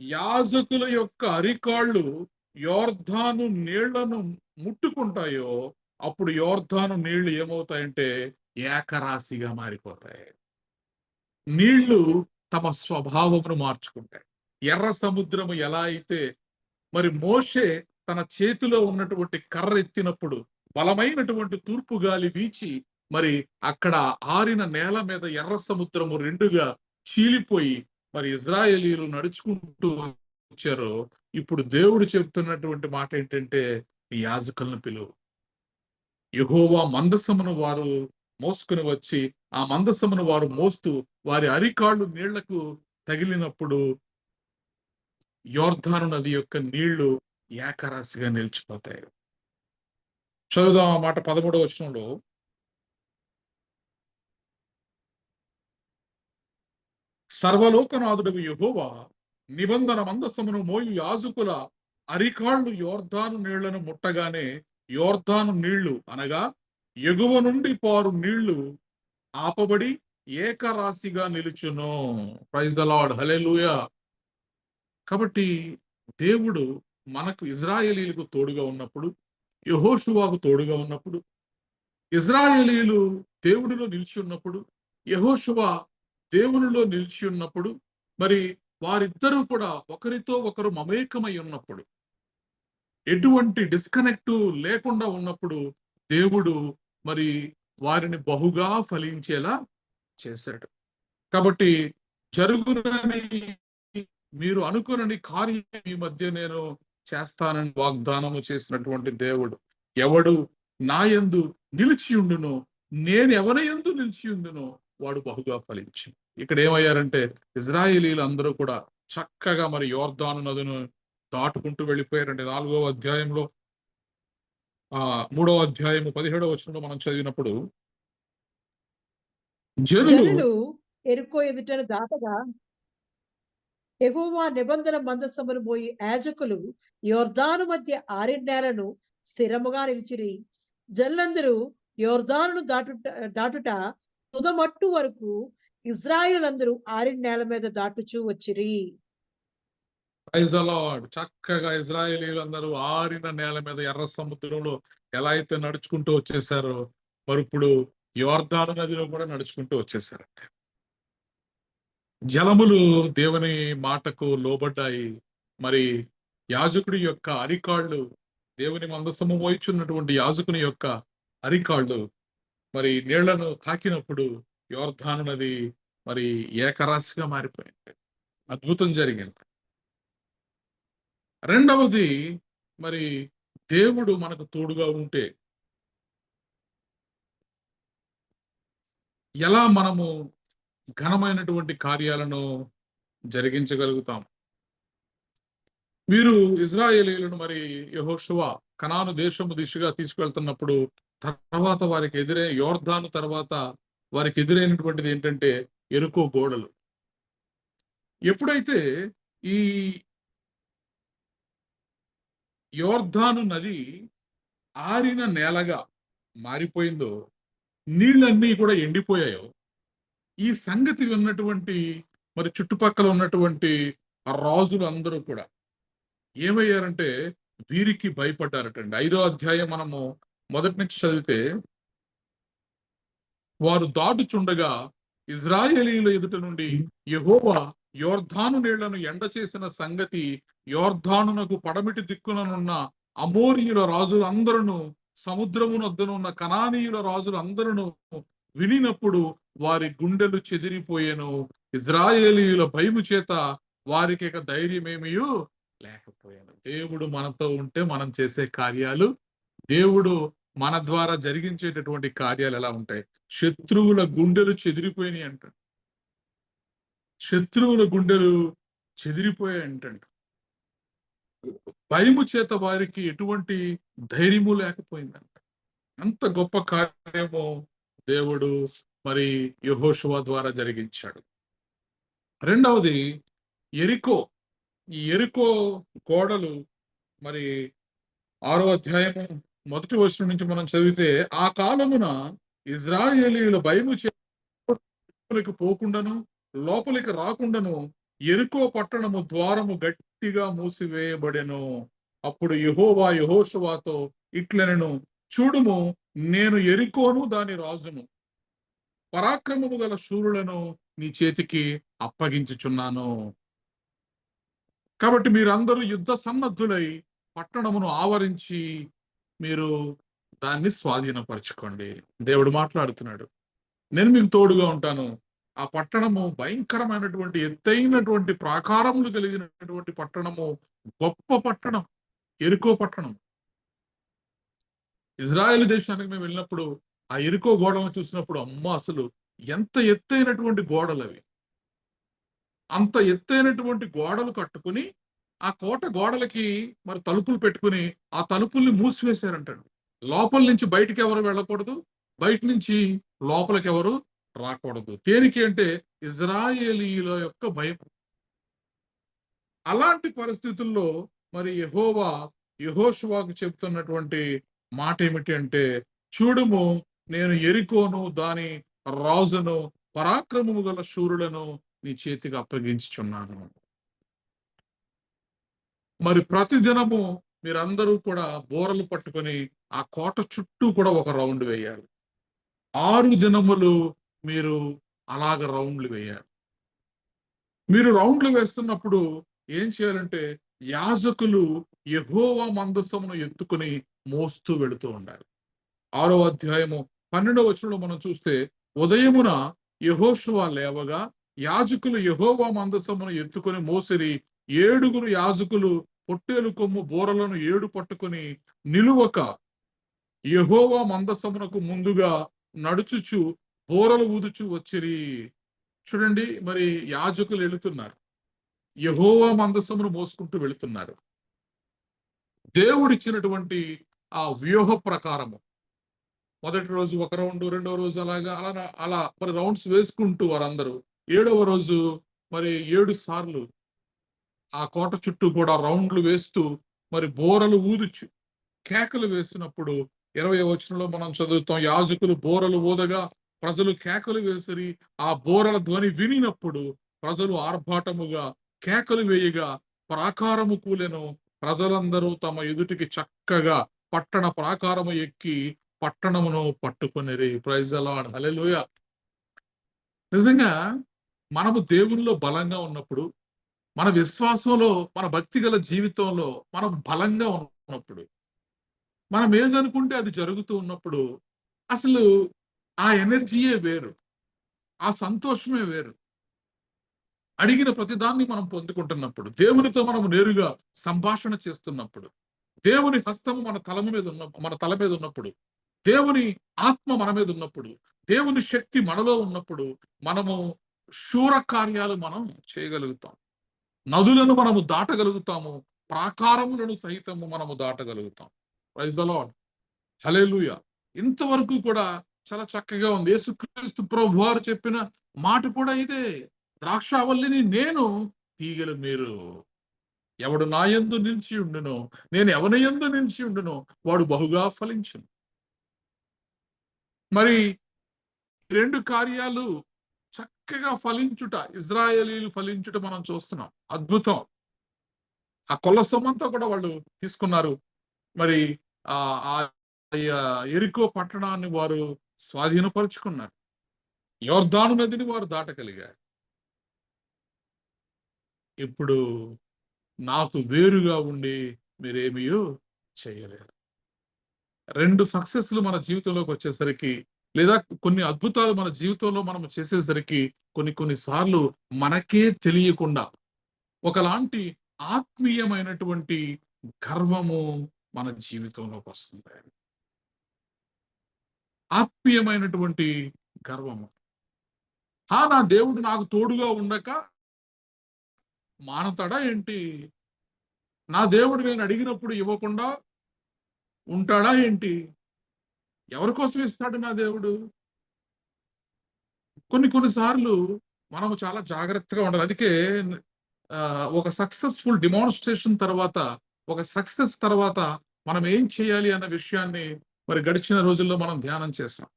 యాజకుల యొక్క అరికాళ్ళు యోర్దాను నీళ్లను ముట్టుకుంటాయో అప్పుడు యోర్దాను నీళ్లు ఏమవుతాయంటే ఏకరాశిగా మారిపోతాయి. నీళ్లు తమ స్వభావమును మార్చుకుంటాయి. ఎర్ర సముద్రము ఎలా అయితే మరి మోషే తన చేతిలో ఉన్నటువంటి కర్ర ఎత్తినప్పుడు బలమైనటువంటి తూర్పు గాలి వీచి మరి అక్కడ ఆరిన నేల మీద ఎర్ర సముద్రము రెండుగా చీలిపోయి మరి ఇశ్రాయేలీయులు నడుచుకుంటూ వచ్చారో, ఇప్పుడు దేవుడు చెప్తున్నటువంటి మాట ఏంటంటే, ఈ యాజకులను పిలువు. యెహోవా మందసమును వారు మోసుకుని వచ్చి ఆ మందసమును వారు మోస్తూ వారి అరికాళ్ళు నీళ్లకు తగిలినప్పుడు యోర్దాను నది యొక్క నీళ్లు ఏకరాశిగా నిలిచిపోతాయి. చదువుదాం ఆ మాట 13వ వచనంలో. సర్వలోకనాథుడు యెహోవా నిబంధన మందసమును మోయు యాజకుల అరికాళ్ళు యోర్దాను నీళ్లను ముట్టగానే యోర్దాను నీళ్లు అనగా ఎగువ నుండి పారు నీళ్లు ఆపబడి ఏకరాశిగా నిలుచును. Praise the lord. హల్లెలూయా. కాబట్టి దేవుడు మనకు ఇశ్రాయేలీయులకు తోడుగా ఉన్నప్పుడు, యెహోషువకు తోడుగా ఉన్నప్పుడు, ఇశ్రాయేలీయులు దేవుడిలో నిలిచి ఉన్నప్పుడు, యెహోషువ దేవునిలో నిలిచి ఉన్నప్పుడు, మరి వారిద్దరూ కూడా ఒకరితో ఒకరు మమేకమై ఉన్నప్పుడు, ఎటువంటి డిస్కనెక్ట్ లేకుండా ఉన్నప్పుడు దేవుడు మరి వారిని బహుగా ఫలించేలా చేశాడు. కాబట్టి జరుగునని మీరు అనుకునని కార్యం ఈ మధ్య నేను చేస్తానని వాగ్దానము చేసినటువంటి దేవుడు, ఎవడు నా యందు నిలిచి ఉండునో, నేను ఎవరి యందు నిలిచి ఉండునో వాడు బహుగా ఫలించు. ఇక్కడ ఏమయ్యారంటే ఇజ్రాయేలీలు అందరూ కూడా చక్కగా మరి యోర్దాను నదును దాటుకుంటూ వెళ్ళిపోయారండి. 4వ అధ్యాయంలో 3వ అధ్యాయము 17వ వచనంలో మనం చదివినప్పుడు, జనులు ఎరుకో ఎదుటను దాటగా యెహోవా నిబంధన మందసమును మోయి యాజకులు యోర్దాను మధ్య ఆరిన్నేలను స్థిరముగా నిలిచిరి. జనులందరూ యోర్దానును దాటుట తుదమట్టు వరకు ఇజ్రాయేలందరూ ఆరిన్నేల మీద దాటుచూ వచ్చిరి. Praise the Lord. చక్కగా ఇజ్రాయేలీలందరూ ఆరిన నేల మీద ఎర్ర సముద్రంలో ఎలా అయితే నడుచుకుంటూ వచ్చేసారో, మరి ఇప్పుడు యోర్దాను నదిలో కూడా నడుచుకుంటూ వచ్చేసారండి. జలములు దేవుని మాటకు లోబడ్డాయి. మరి యాజకుడి యొక్క అరికాళ్ళు, దేవుని మందసము మోయిచున్నటువంటి యాజకుని యొక్క అరికాళ్ళు మరి నీళ్లను తాకినప్పుడు యోర్దాను నది మరి ఏకరాశిగా మారిపోయింది. అద్భుతం జరిగింది. రెండవది, మరి దేవుడు మనకు తోడుగా ఉంటే ఎలా మనము ఘనమైనటువంటి కార్యాలను జరిగించగలుగుతాం. వీరు ఇజ్రాయేలీయులను మరి యెహోషువ కనాను దేశము దిశగా తీసుకెళ్తున్నప్పుడు తర్వాత వారికి యోర్దాను తర్వాత వారికి ఎదురైనటువంటిది ఏంటంటే ఎరుకో గోడలు. ఎప్పుడైతే ఈ యోర్దాను నది ఆరిన నేలగా మారిపోయిందో, నీళ్ళన్నీ కూడా ఎండిపోయాయో, ఈ సంగతి విన్నటువంటి మరి చుట్టుపక్కల ఉన్నటువంటి ఆ రాజులు అందరూ కూడా ఏమయ్యారంటే వీరికి భయపడ్డారటండి. 5వ అధ్యాయం మనము మొదటి నుంచి చదివితే, వారు దాటుచుండగా ఇజ్రాయేలీయుల ఎదుట నుండి యెహోవా యోర్దాను నీళ్లను ఎండ చేసిన సంగతి యోర్దానునకు పడమిటి దిక్కుననున్న అమోరీయుల రాజులందరూ, సముద్రమునొద్దనున్న కనానీయుల రాజులందరూ వినినప్పుడు వారి గుండెలు చెదిరిపోయెను. ఇజ్రాయేలీయుల భయము చేత వారికి ఇక ధైర్యమేమియూ లేకపోయాను. దేవుడు మనతో ఉంటే మనం చేసే కార్యాలు, దేవుడు మన ద్వారా జరిగించేటటువంటి కార్యాలు ఎలా ఉంటాయి? శత్రువుల గుండెలు చెదిరిపోయినాయి అంట. శత్రువుల గుండెలు చెదిరిపోయాయి అంటంట. భయము చేత వారికి ఎటువంటి ధైర్యము లేకపోయిందంట. అంత గొప్ప కార్యము దేవుడు మరి యెహోషువ ద్వారా జరిగించాడు. రెండవది యెరికో. ఈ యెరికో గోడలు మరి 6వ అధ్యాయము మొదటి వచనం నుంచి మనం చదివితే, ఆ కాలమున ఇజ్రాయేలీయుల భయము చేత పోకుండాను లోపలికి రాకుండాను యెరికో పట్టణము ద్వారము గట్టిగా మూసివేయబడెను. అప్పుడు యెహోవా యెహోషువతో ఇట్లనెను, చూడుము, నేను యెరికోను దాని రాజును, పరాక్రమము గల శూరులను నీ చేతికి అప్పగించుచున్నాను. కాబట్టి మీరందరూ యుద్ధ సన్నద్ధులై పట్టణమును ఆవరించి మీరు దాన్ని స్వాధీనపరచుకోండి. దేవుడు మాట్లాడుతున్నాడు, నేను మీకు తోడుగా ఉంటాను. ఆ పట్టణము భయంకరమైనటువంటి ఎత్తైనటువంటి ప్రాకారములు కలిగినటువంటి పట్టణము, గొప్ప పట్టణం యెరికో పట్టణం. ఇజ్రాయెల్ దేశానికి మేము వెళ్ళినప్పుడు ఆ యెరికో గోడలను చూసినప్పుడు, అమ్మ అసలు ఎంత ఎత్తైనటువంటి గోడలు అవి. అంత ఎత్తైనటువంటి గోడలు కట్టుకుని ఆ కోట గోడలకి మరి తలుపులు పెట్టుకుని ఆ తలుపుల్ని మూసివేశారంటాడు. లోపల నుంచి బయటికి ఎవరు వెళ్ళకూడదు, బయట నుంచి లోపలికి ఎవరు రాకూడదు. దేనికి అంటే ఇజ్రాయేలీయుల యొక్క భయం. అలాంటి పరిస్థితుల్లో మరి యెహోవా యెహోషువకు చెప్తున్నటువంటి మాట ఏమిటి అంటే, చూడుము, నేను యెరికోను దాని రాజును పరాక్రమము గల శూరులను నీ చేతికి అప్పగించుచున్నాను. మరి ప్రతిదినము మీరందరూ కూడా బోరలు పట్టుకొని ఆ కోట చుట్టూ కూడా ఒక రౌండ్ వేయాలి. 6 దినములు మీరు అలాగ రౌండ్లు వేయాలి. మీరు రౌండ్లు వేస్తున్నప్పుడు ఏం చేయాలంటే యాజకులు యెహోవా మందసమును ఎత్తుకుని మోస్తూ వెళుతూ ఉండాలి. 6వ అధ్యాయము 12వ వచనంలో మనం చూస్తే, ఉదయమున యెహోషువ లేవగా యాజకులు యెహోవా మందసమును ఎత్తుకొని మోసిరి. 7 యాజకులు పొట్టేలు కొమ్ము బూరలను 7 పట్టుకొని నిలువక యెహోవా మందసమునకు ముందుగా నడుచుచు బూరలు ఊదుచు వచ్చిరి. చూడండి, మరి యాజకులు వెళుతున్నారు, యెహోవా మందసమును మోసుకుంటూ వెళుతున్నారు. దేవుడిచ్చినటువంటి ఆ వ్యూహ ప్రకారము మొదటి రోజు ఒక రౌండ్, రెండవ రోజు అలాగా అలా అలా మరి రౌండ్స్ వేసుకుంటూ వారందరూ 7వ రోజు మరి 7 సార్లు ఆ కోట చుట్టూ కూడా రౌండ్లు వేస్తూ మరి బోరలు ఊదుచు కేకలు వేసినప్పుడు 20వ వచనంలో మనం చదువుతాం, యాజకులు బోరలు ఊదగా ప్రజలు కేకలు వేసిరి. ఆ బోరల ధ్వని వినినప్పుడు ప్రజలు ఆర్భాటముగా కేకలు వేయగా ప్రాకారము కూలెను. ప్రజలందరూ తమ ఎదుటికి చక్కగా పట్టణ ప్రాకారము ఎక్కి పట్టణమును పట్టుకొనిరి. ప్రైజ్ ది లార్డ్, హల్లెలూయా. నిజంగా మనము దేవునిలో బలంగా ఉన్నప్పుడు, మన విశ్వాసంలో, మన భక్తి గల జీవితంలో మనం బలంగా ఉన్నప్పుడు, మనం ఏదనుకుంటే అది జరుగుతూ ఉన్నప్పుడు అసలు ఆ ఎనర్జీయే వేరు, ఆ సంతోషమే వేరు. అడిగిన ప్రతిదాన్ని మనం పొందుకుంటున్నప్పుడు, దేవునితో మనం నేరుగా సంభాషణ చేస్తున్నప్పుడు, దేవుని హస్తము మన తల మీద ఉన్నప్పుడు, దేవుని ఆత్మ మన మీద ఉన్నప్పుడు, దేవుని శక్తి మనలో ఉన్నప్పుడు మనము శూర కార్యాలు మనం చేయగలుగుతాం. నదులను మనము దాటగలుగుతాము, ప్రాకారములను సహితము మనము దాటగలుగుతాం. ప్రైజ్ ద లార్డ్, హల్లెలూయా. ఇంతవరకు కూడా చాలా చక్కగా ఉంది. యేసుక్రీస్తు ప్రభు వారు చెప్పిన మాట కూడా ఇదే, ద్రాక్షావల్లిని నేను, తీగలు మీరు. ఎవడు నా యందు నిలిచి ఉండునో, నేను ఎవని యందు నిలిచి ఉండునో వాడు బహుగా ఫలించును. మరి 2 కార్యాలు చక్కగా ఫలించుట, ఇజ్రాయేలీలు ఫలించుట మనం చూస్తున్నాం. అద్భుతం. ఆ కొల్ల సొమ్మంతా కూడా వాళ్ళు తీసుకున్నారు. మరి ఆ ఆ యెరికో పట్టణాన్ని వారు స్వాధీనపరుచుకున్నారు. యొర్దాను నదిని వారు దాటగలిగారు. ఇప్పుడు నాకు వేరుగా ఉండి మీరేమియో చేయలేరు. 2 సక్సెస్లు మన జీవితంలోకి వచ్చేసరికి, లేదా కొన్ని అద్భుతాలు మన జీవితంలో మనం చేసేసరికి కొన్ని సార్లు మనకే తెలియకుండా ఒకలాంటి ఆత్మీయమైనటువంటి గర్వము మన జీవితంలోకి వస్తుంది. ఆత్మీయమైనటువంటి గర్వము. నా దేవుడు నాకు తోడుగా ఉండక మానతాడా ఏంటి? నా దేవుడు నేను అడిగినప్పుడు ఇవ్వకుండా ఉంటాడా ఏంటి? ఎవరి కోసం ఇస్తాడు నా దేవుడు? కొన్ని సార్లు మనము చాలా జాగ్రత్తగా ఉండాలి. అందుకే ఒక సక్సెస్ఫుల్ డెమాన్స్ట్రేషన్ తర్వాత, ఒక సక్సెస్ తర్వాత మనం ఏం చేయాలి అన్న విషయాన్ని మరి గడిచిన రోజుల్లో మనం ధ్యానం చేసాం.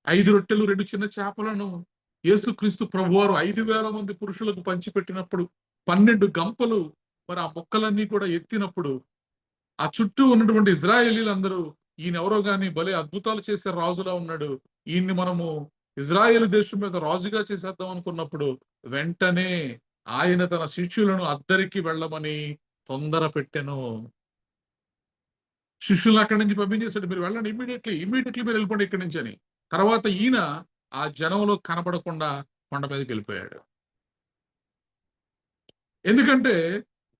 5 రొట్టెలు 2 చిన్న చేపలను యేసుక్రీస్తు ప్రభువారు 5,000 మంది పురుషులకు పంచిపెట్టినప్పుడు, 12 గంపలు మరి ఆ మొక్కలన్నీ కూడా ఎత్తినప్పుడు, ఆ చుట్టూ ఉన్నటువంటి ఇజ్రాయేలీలందరూ ఈయనెవరో గాని భలే అద్భుతాలు చేసే రాజులా ఉన్నాడు, ఈయన్ని మనము ఇజ్రాయేలు దేశం మీద రాజుగా చేసేద్దాం అనుకున్నప్పుడు, వెంటనే ఆయన తన శిష్యులను అద్దరికి వెళ్ళమని తొందర పెట్టెను. శిష్యులను అక్కడి నుంచి పంపించేశాడు, మీరు వెళ్ళండి, ఇమ్మీడియట్లీ మీరు వెళ్ళిపోండి ఇక్కడి నుంచి అని. తర్వాత ఈయన ఆ జనంలో కనబడకుండా కొండ మీదకి వెళ్ళిపోయాడు. ఎందుకంటే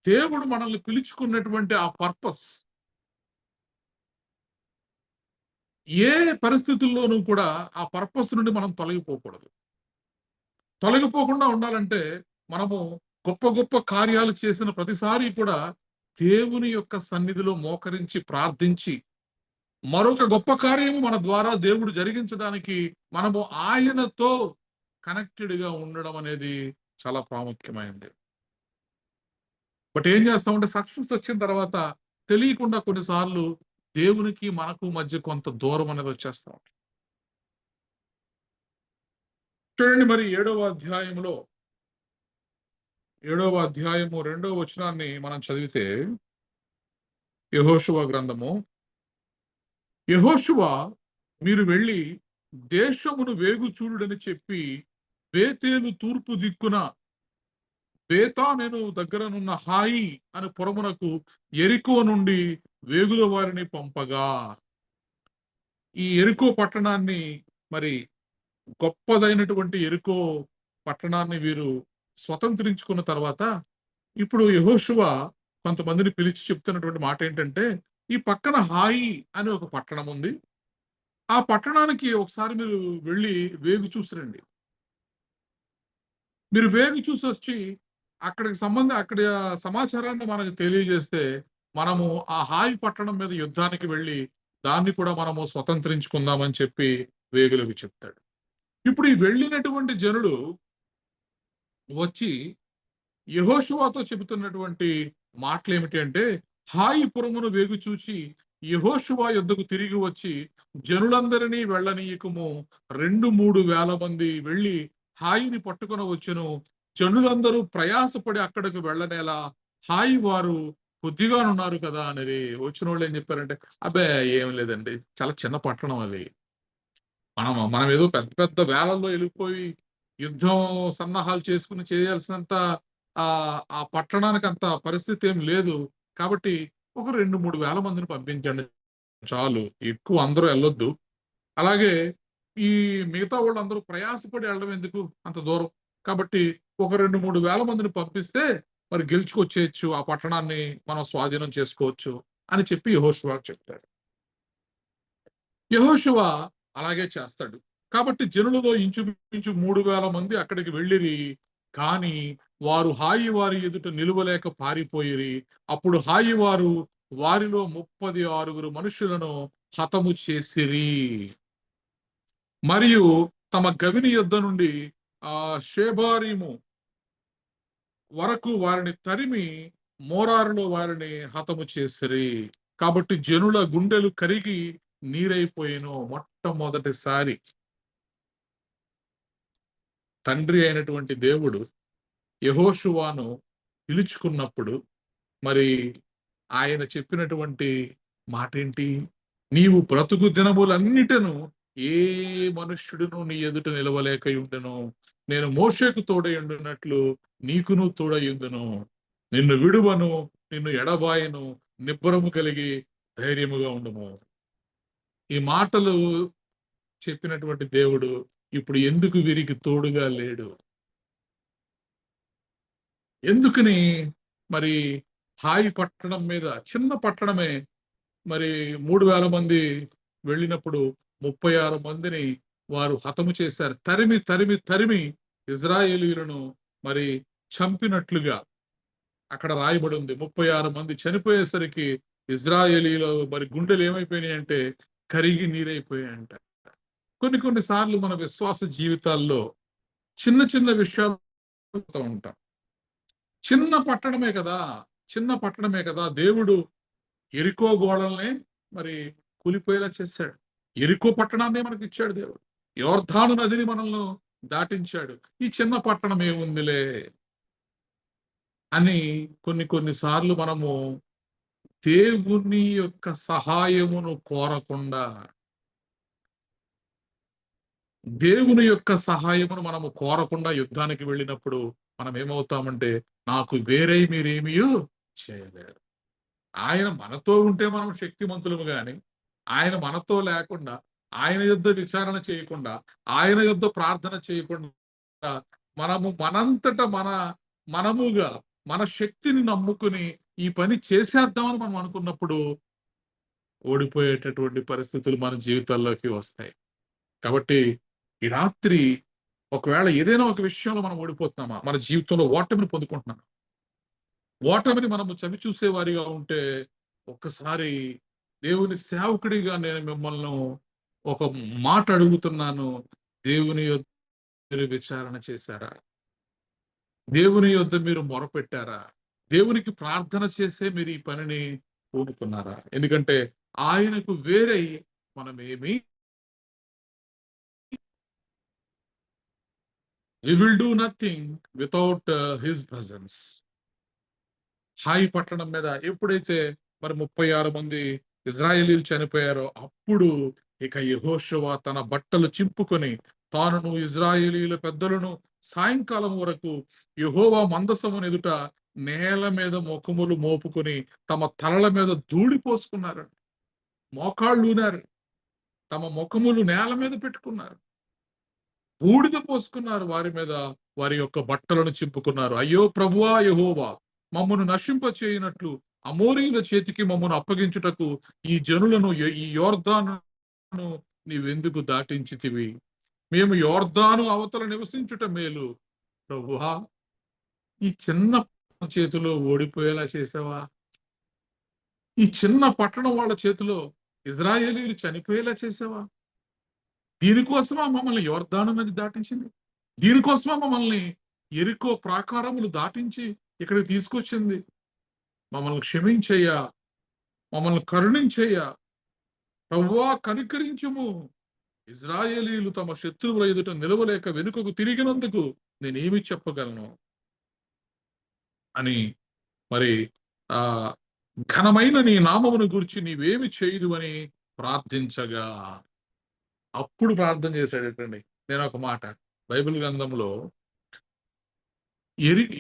దేవుడు మనల్ని పిలుచుకున్నటువంటి ఆ పర్పస్ ఏ పరిస్థితుల్లోనూ కూడా ఆ పర్పస్ నుండి మనం తొలగిపోకూడదు. తొలగిపోకుండా ఉండాలంటే మనము గొప్ప గొప్ప కార్యాలు చేసిన ప్రతిసారి కూడా దేవుని యొక్క సన్నిధిలో మోకరించి ప్రార్థించి, మరొక గొప్ప కార్యము మన ద్వారా దేవుడు జరిగించడానికి మనము ఆయనతో కనెక్టెడ్ గా ఉండడం అనేది చాలా ప్రాముఖ్యమైనది. బట్ ఏం చేస్తామంటే సక్సెస్ వచ్చిన తర్వాత తెలియకుండా కొన్నిసార్లు దేవునికి మనకు మధ్య కొంత దూరం అనేది వచ్చేస్తాం. చూడండి, మరి 7వ అధ్యాయంలో 7వ అధ్యాయము 2వ వచనాన్ని మనం చదివితే, యెహోషువ గ్రంథము, యెహోషువ మీరు వెళ్ళి దేశమును వేగు చూడుడని చెప్పి బేతేలు తూర్పు దిక్కున బేతానెను దగ్గరనున్న హాయి అని పురమునకు ఎరికో నుండి వేగుల వారిని పంపగా, ఈ ఎరికో పట్టణాన్ని, మరి గొప్పదైనటువంటి ఎరికో పట్టణాన్ని వీరు స్వతంత్రించుకున్న తర్వాత, ఇప్పుడు యెహోషువ కొంతమందిని పిలిచి చెప్తున్నటువంటి మాట ఏంటంటే, ఈ పక్కన హాయి అని ఒక పట్టణం ఉంది, ఆ పట్టణానికి ఒకసారి మీరు వెళ్ళి వేగు చూసిరండి. మీరు వేగు చూసి వచ్చి అక్కడ సమాచారాన్ని మనకు తెలియజేస్తే, మనము ఆ హాయి పట్టణం మీద యుద్ధానికి వెళ్ళి దాన్ని కూడా మనము స్వతంత్రించుకుందామని చెప్పి వేగులకు చెప్తాడు. ఇప్పుడు ఈ వెళ్ళినటువంటి జనులు వచ్చి యెహోషువతో చెబుతున్నటువంటి మాటలు ఏమిటి అంటే, హాయి పురమును వేగు చూసి యెహోషువ యొద్దకు తిరిగి వచ్చి, జనులందరినీ వెళ్ళనీయకము, 2-3 వేల మంది వెళ్ళి హాయిని పట్టుకొని వచ్చును, జనులందరూ ప్రయాసపడి అక్కడికి వెళ్ళనేలా, హాయి వారు కొద్దిగానున్నారు కదా అని. వచ్చిన వాళ్ళు ఏం చెప్పారంటే, అబ్బే ఏం లేదండి, చాలా చిన్న పట్టణం అది, మనం ఏదో పెద్ద పెద్ద వేలల్లో వెళ్ళిపోయి యుద్ధం సన్నాహాలు చేసుకుని చేయాల్సినంత ఆ పట్టణానికి అంత పరిస్థితి ఏం లేదు, కాబట్టి ఒక 2-3 వేల మందిని పంపించండి చాలు, ఎక్కువ అందరూ వెళ్ళొద్దు. అలాగే ఈ మిగతా వాళ్ళందరూ ప్రయాసపడి వెళ్ళడం ఎందుకు అంత దూరం, కాబట్టి ఒక 2-3 వేల మందిని పంపిస్తే మరి గెలుచుకొచ్చేయచ్చు, ఆ పట్టణాన్ని మనం స్వాధీనం చేసుకోవచ్చు అని చెప్పి యెహోషువ చెప్తాడు. యెహోషువ అలాగే చేస్తాడు. కాబట్టి జనులలో ఇంచుమించు 3,000 మంది అక్కడికి వెళ్ళిరి, కానీ వారు హాయి వారి ఎదుట నిలువలేక పారిపోయిరి. అప్పుడు హాయి వారు వారిలో 36 మనుషులను హతము చేసిరి. మరియు తమ గవిని యొద్ద నుండి షేబారీము వరకు వారిని తరిమి మోరారులో వారిని హతము చేసిరి. కాబట్టి జనుల గుండెలు కరిగి నీరైపోయేను. మొట్టమొదటిసారి తండ్రి అయినటువంటి దేవుడు యెహోషువను పిలుచుకున్నప్పుడు మరి ఆయన చెప్పినటువంటి మాట ఏంటి? నీవు బ్రతుకు దినములన్నిటను ఏ మనుష్యుడును నీ ఎదుట నిలవలేకయుండెను. నేను మోషేకు తోడయుండునట్లు నీకును తోడయుందును. నిన్ను విడువను, నిన్ను ఎడబాయను, నిబ్బరము కలిగి ధైర్యముగా ఉండుము. ఈ మాటలు చెప్పినటువంటి దేవుడు ఇప్పుడు ఎందుకు వీరికి తోడుగా లేడు? ఎందుకని మరి హాయి పట్టణం మీద, చిన్న పట్టణమే, మరి 3,000 మంది వెళ్ళినప్పుడు 36 మందిని వారు హతము చేశారు. తరిమి తరిమి తరిమి ఇజ్రాయేలీయులను మరి చంపినట్లుగా అక్కడ రాయబడి ఉంది. 36 మంది చనిపోయేసరికి ఇజ్రాయేలీయుల మరి గుండెలు ఏమైపోయినాయి అంటే కరిగి నీరైపోయాయంట. కొన్ని సార్లు మన విశ్వాస జీవితాల్లో చిన్న చిన్న విషయాలు ఉంటాం. చిన్న పట్టణమే కదా దేవుడు ఎరికో గోడల్ని మరి కూలిపోయేలా చేశాడు. ఎరికో పట్టణాన్ని మనకి ఇచ్చాడు దేవుడు. యోర్దాను నదిని మనల్ని దాటించాడు. ఈ చిన్న పట్టణం ఏముందిలే అని కొన్ని సార్లు మనము దేవుని యొక్క సహాయమును కోరకుండా, మనము కోరకుండా యుద్ధానికి వెళ్ళినప్పుడు మనం ఏమవుతామంటే, నాకు వేరే మీరేమీ చేయలేరు. ఆయన మనతో ఉంటే మనం శక్తిమంతులము గాని, ఆయన మనతో లేకుండా, ఆయన యుద్ధ విచారణ చేయకుండా, ఆయన యుద్ధ ప్రార్థన చేయకుండా, మనము మనంతట మనముగా మన శక్తిని నమ్ముకుని ఈ పని చేసేద్దామని మనం అనుకున్నప్పుడు ఓడిపోయేటటువంటి పరిస్థితులు మన జీవితాల్లోకి వస్తాయి. కాబట్టి ఈ రాత్రి ఒకవేళ ఏదైనా ఒక విషయంలో మనం ఓడిపోతున్నామా, మన జీవితంలో ఓటమిని పొందుకుంటున్నామా, ఓటమిని మనము చవి చూసేవారిగా ఉంటే, ఒక్కసారి దేవుని సేవకుడిగా నేను మిమ్మల్ని ఒక మాట అడుగుతున్నాను. దేవుని యొద్ద విచారణ చేశారా? దేవుని యొద్ద మీరు మొరపెట్టారా? దేవునికి ప్రార్థన చేసే మీరు ఈ పనిని పూనుకున్నారా? ఎందుకంటే ఆయనకు వేరే మనమేమి we will do nothing without his presence. హాయి పట్టణం మీద ఎప్పుడైతే మరి 36 మంది ఇజ్రాయేలీలు చనిపోయారో, అప్పుడు ఇక యెహోషువ తన బట్టలు చింపుకొని తానును ఇజ్రాయేలీల పెద్దలను సాయంకాలం వరకు యెహోవా మందసమును ఎదుట నేల మీద ముఖములు మోపుకొని తమ తలల మీద ధూళి పోసుకున్నారు. మోకాళ్ళు ఊనారు. తమ ముఖములు నేల మీద పెట్టుకున్నారు. బూడిద పోసుకున్నారు. వారి మీద వారి యొక్క బట్టలను చింపుకున్నారు. అయ్యో ప్రభువా యెహోవా, మమ్మను నశింప చేయనట్లు అమోరీయుల చేతికి మమ్మను అప్పగించుటకు ఈ జనులను ఈ యొర్దానును నీవెందుకు దాటించితివి? మేము యొర్దాను అవతల నివసించుట మేలు. ప్రభువా, ఈ చిన్న చేతిలో ఓడిపోయేలా చేసావా? ఈ చిన్న పట్టణం వాళ్ళ చేతిలో ఇజ్రాయేలీలు చనిపోయేలా చేసావా? దీనికోసమా మమ్మల్ని యొర్దాను నది దాటించింది? దీనికోసమా మమ్మల్ని యెరికో ప్రాకారములు దాటించి ఇక్కడికి తీసుకొచ్చింది? మమ్మల్ని క్షమించయ్యా, మమ్మల్ని కరుణించయ్యా, ప్రభువా కనికరించుము. ఇజ్రాయేలీలు తమ శత్రువుల ఎదుట నిలవలేక వెనుకకు తిరిగినందుకు నేనేమి చెప్పగలను అని మరి ఆ ఘనమైన నీ నామమును గురించి నీవేమి చేయదు అని ప్రార్థించగా, అప్పుడు ప్రార్థన చేశాడటండి. నేను ఒక మాట బైబిల్ గ్రంథంలో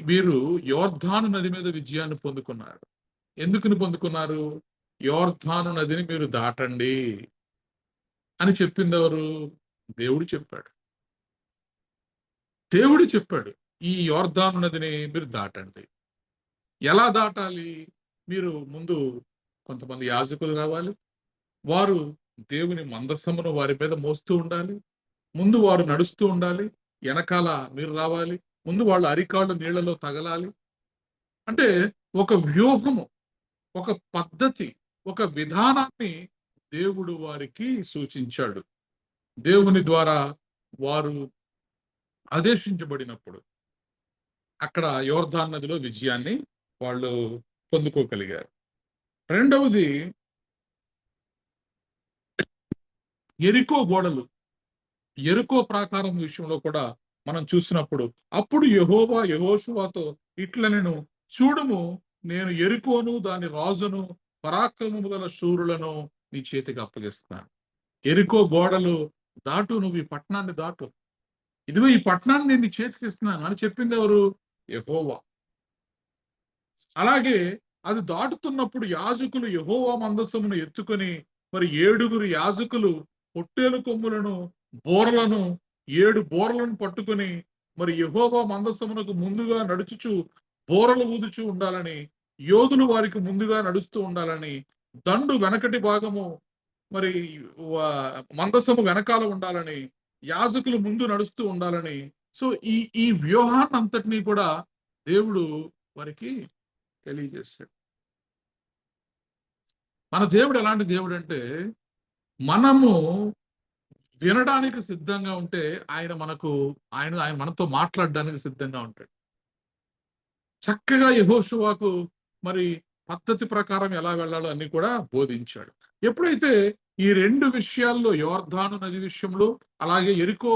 వీరు యొర్దాను నది మీద విజయాన్ని పొందుకున్నారు. ఎందుకని పొందుకున్నారు? యొర్దాను నదిని మీరు దాటండి అని చెప్పింది ఎవరు? దేవుడు చెప్పాడు. దేవుడు చెప్పాడు, ఈ యొర్దాను నదిని మీరు దాటండి. ఎలా దాటాలి? మీరు ముందు కొంతమంది యాజకులు రావాలి. వారు దేవుని మందసమును వారి మీద మోస్తూ ఉండాలి. ముందు వారు నడుస్తూ ఉండాలి. వెనకాల మీరు రావాలి. ముందు వాళ్ళ అరికాళ్ళు నీళ్లలో తగలాలి. అంటే ఒక వ్యూహము, ఒక పద్ధతి, ఒక విధానాన్ని దేవుడు వారికి సూచించాడు. దేవుని ద్వారా వారు ఆదేశించబడినప్పుడు అక్కడ యొర్దాను నదిలో విజయాన్ని వాళ్ళు పొందుకోగలిగారు. రెండవది, యెరికో గోడలు, యెరికో ప్రాకారం విషయంలో కూడా మనం చూసినప్పుడు అప్పుడు యెహోవా యెహోషువతో ఇట్లనెను, చూడుము, నేను యెరికోను దాని రాజును పరాక్రమము గల శూరులను నీ చేతికి అప్పగిస్తాను. యెరికో గోడలు దాటు, నువ్వు ఈ పట్టణాన్ని దాటు, ఇదిగో ఈ పట్టణాన్ని నేను నీ చేతికి ఇస్తున్నాను అని చెప్పింది ఎవరు? యెహోవా. అలాగే అది దాటుతున్నప్పుడు యాజకులు యెహోవా మందసమును ఎత్తుకొని మరి 7 యాజకులు పొట్టేలు కొమ్ములను, బోరలను, 7 బోరలను పట్టుకొని మరి యెహోవా మందసమునకు ముందుగా నడుచుచు బోరలు ఊదుచూ ఉండాలని, యోధులు వారికి ముందుగా నడుస్తూ ఉండాలని, దండు వెనకటి భాగము మరి మందసము వెనకాల ఉండాలని, యాజకులు ముందు నడుస్తూ ఉండాలని. సో ఈ వ్యూహాన్ని అంతటినీ కూడా దేవుడు వారికి తెలియజేస్తాడు. మన దేవుడు ఎలాంటి దేవుడు అంటే, మనము వినడానికి సిద్ధంగా ఉంటే ఆయన మనతో మాట్లాడడానికి సిద్ధంగా ఉంటాడు. చక్కగా యెహోషువకు మరి పద్ధతి ప్రకారం ఎలా వెళ్ళాలో అన్ని కూడా బోధించాడు. ఎప్పుడైతే ఈ 2 విషయాల్లో, యొర్దాను నది విషయంలో అలాగే యెరికో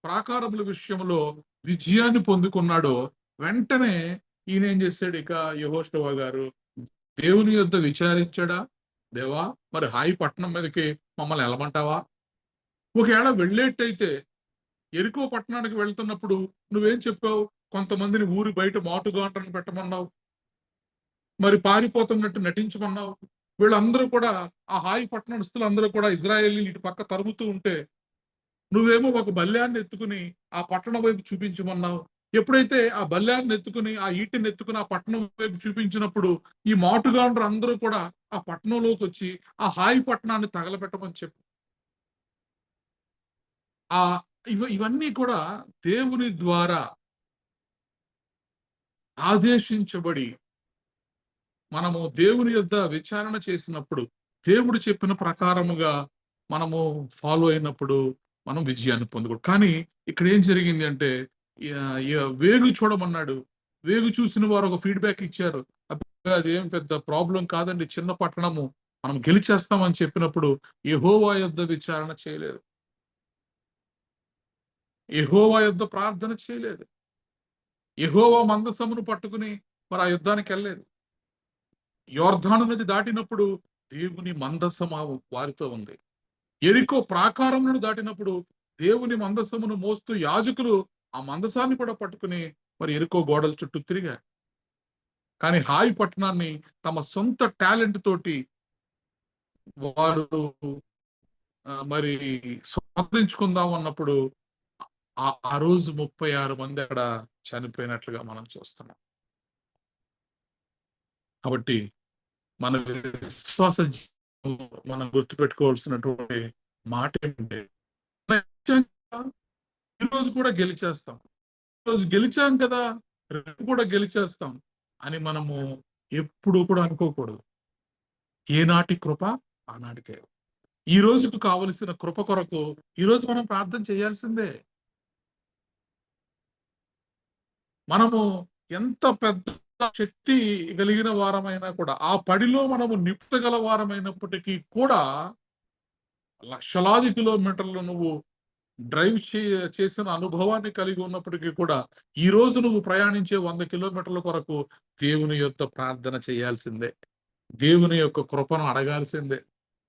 ప్రాకారముల విషయంలో విజయాన్ని పొందుకున్నాడో, వెంటనే ఈయన ఏం చేశాడు? ఇక యెహోషువ గారు దేవుని యొద్ద విచారించాడా? దేవా, మరి హాయి పట్టణం మీదకి మమ్మల్ని వెళ్ళమంటావా? ఒకవేళ వెళ్ళేట్టయితే యెరికో పట్టణానికి వెళ్తున్నప్పుడు నువ్వేం చెప్పావు? కొంతమందిని ఊరి బయట మాటుగాండ్రను పెట్టమన్నావు, మరి పారిపోతున్నట్టు నటించమన్నావు. వీళ్ళందరూ కూడా, ఆ హాయి పట్టణస్థులందరూ కూడా ఇజ్రాయేలీని ఇటు పక్క తరుముతూ ఉంటే నువ్వేమో ఒక బల్యాన్ని ఎత్తుకుని ఆ పట్టణం వైపు చూపించమన్నావు. ఎప్పుడైతే ఆ బల్యాన్ని ఎత్తుకుని, ఆ ఈటిని ఎత్తుకుని ఆ పట్టణం వైపు చూపించినప్పుడు ఈ మాటుగాండ్రు అందరూ కూడా ఆ పట్టణంలోకి వచ్చి ఆ హాయి పట్టణాన్ని తగలబెట్టమని చెప్పు. ఇవన్నీ కూడా దేవుని ద్వారా ఆదేశించబడి మనము దేవుని యొద్ద విచారణ చేసినప్పుడు, దేవుడు చెప్పిన ప్రకారముగా మనము ఫాలో అయినప్పుడు మనం విజయాన్ని పొందుకోడు. కానీ ఇక్కడ ఏం జరిగింది అంటే, వేగు చూడమన్నాడు. వేగు చూసిన వారు ఒక ఫీడ్బ్యాక్ ఇచ్చారు. అబ్బా, అదేం పెద్ద ప్రాబ్లం కాదండి, చిన్న పట్టణము, మనం గెలిచేస్తామని చెప్పినప్పుడు యెహోవా యొద్ద విచారణ చేయలేదు. యెహోవా యొద్ద ప్రార్థన చేయలేదు. యెహోవా మందసమును పట్టుకుని మరి ఆ యుద్ధానికి వెళ్ళలేదు. యొర్దాను నది దాటినప్పుడు దేవుని మందసము వారితో ఉంది. యెరికో ప్రాకారములను దాటినప్పుడు దేవుని మందసమును మోస్తూ యాజకులు ఆ మందసాన్ని కూడా పట్టుకుని మరి ఎరుకో గోడల చుట్టూ తిరిగారు. కానీ హాయి పట్టణాన్ని తమ సొంత టాలెంట్ తోటి వారు మరి స్వతంత్రించుకుందాం అన్నప్పుడు ఆ రోజు 36 మంది అక్కడ చనిపోయినట్లుగా మనం చూస్తున్నాం. కాబట్టి మన విశ్వాస జీవితంలో మనం గుర్తుపెట్టుకోవాల్సినటువంటి మాట ఏంటంటే, ఈ రోజు కూడా గెలిచేస్తాం, ఈ రోజు గెలిచాం కదా రేపు కూడా గెలిచేస్తాం అని మనము ఎప్పుడు కూడా అనుకోకూడదు. ఏనాటి కృప ఆనాటికే. ఈ రోజుకు కావలసిన కృప కొరకు ఈ రోజు మనం ప్రార్థన చేయాల్సిందే. మనము ఎంత పెద్ద శక్తి కలిగిన వారమైనా కూడా ఆ పడిలో మనము నిపుతగల వారమైనప్పటికీ కూడా లక్షలాది కిలోమీటర్లు నువ్వు డ్రైవ్ చేసిన అనుభవాన్ని కలిగి ఉన్నప్పటికీ కూడా ఈ రోజు నువ్వు ప్రయాణించే 100 కిలోమీటర్ల కొరకు దేవుని యొక్క ప్రార్థన చేయాల్సిందే. దేవుని యొక్క కృపను అడగాల్సిందే.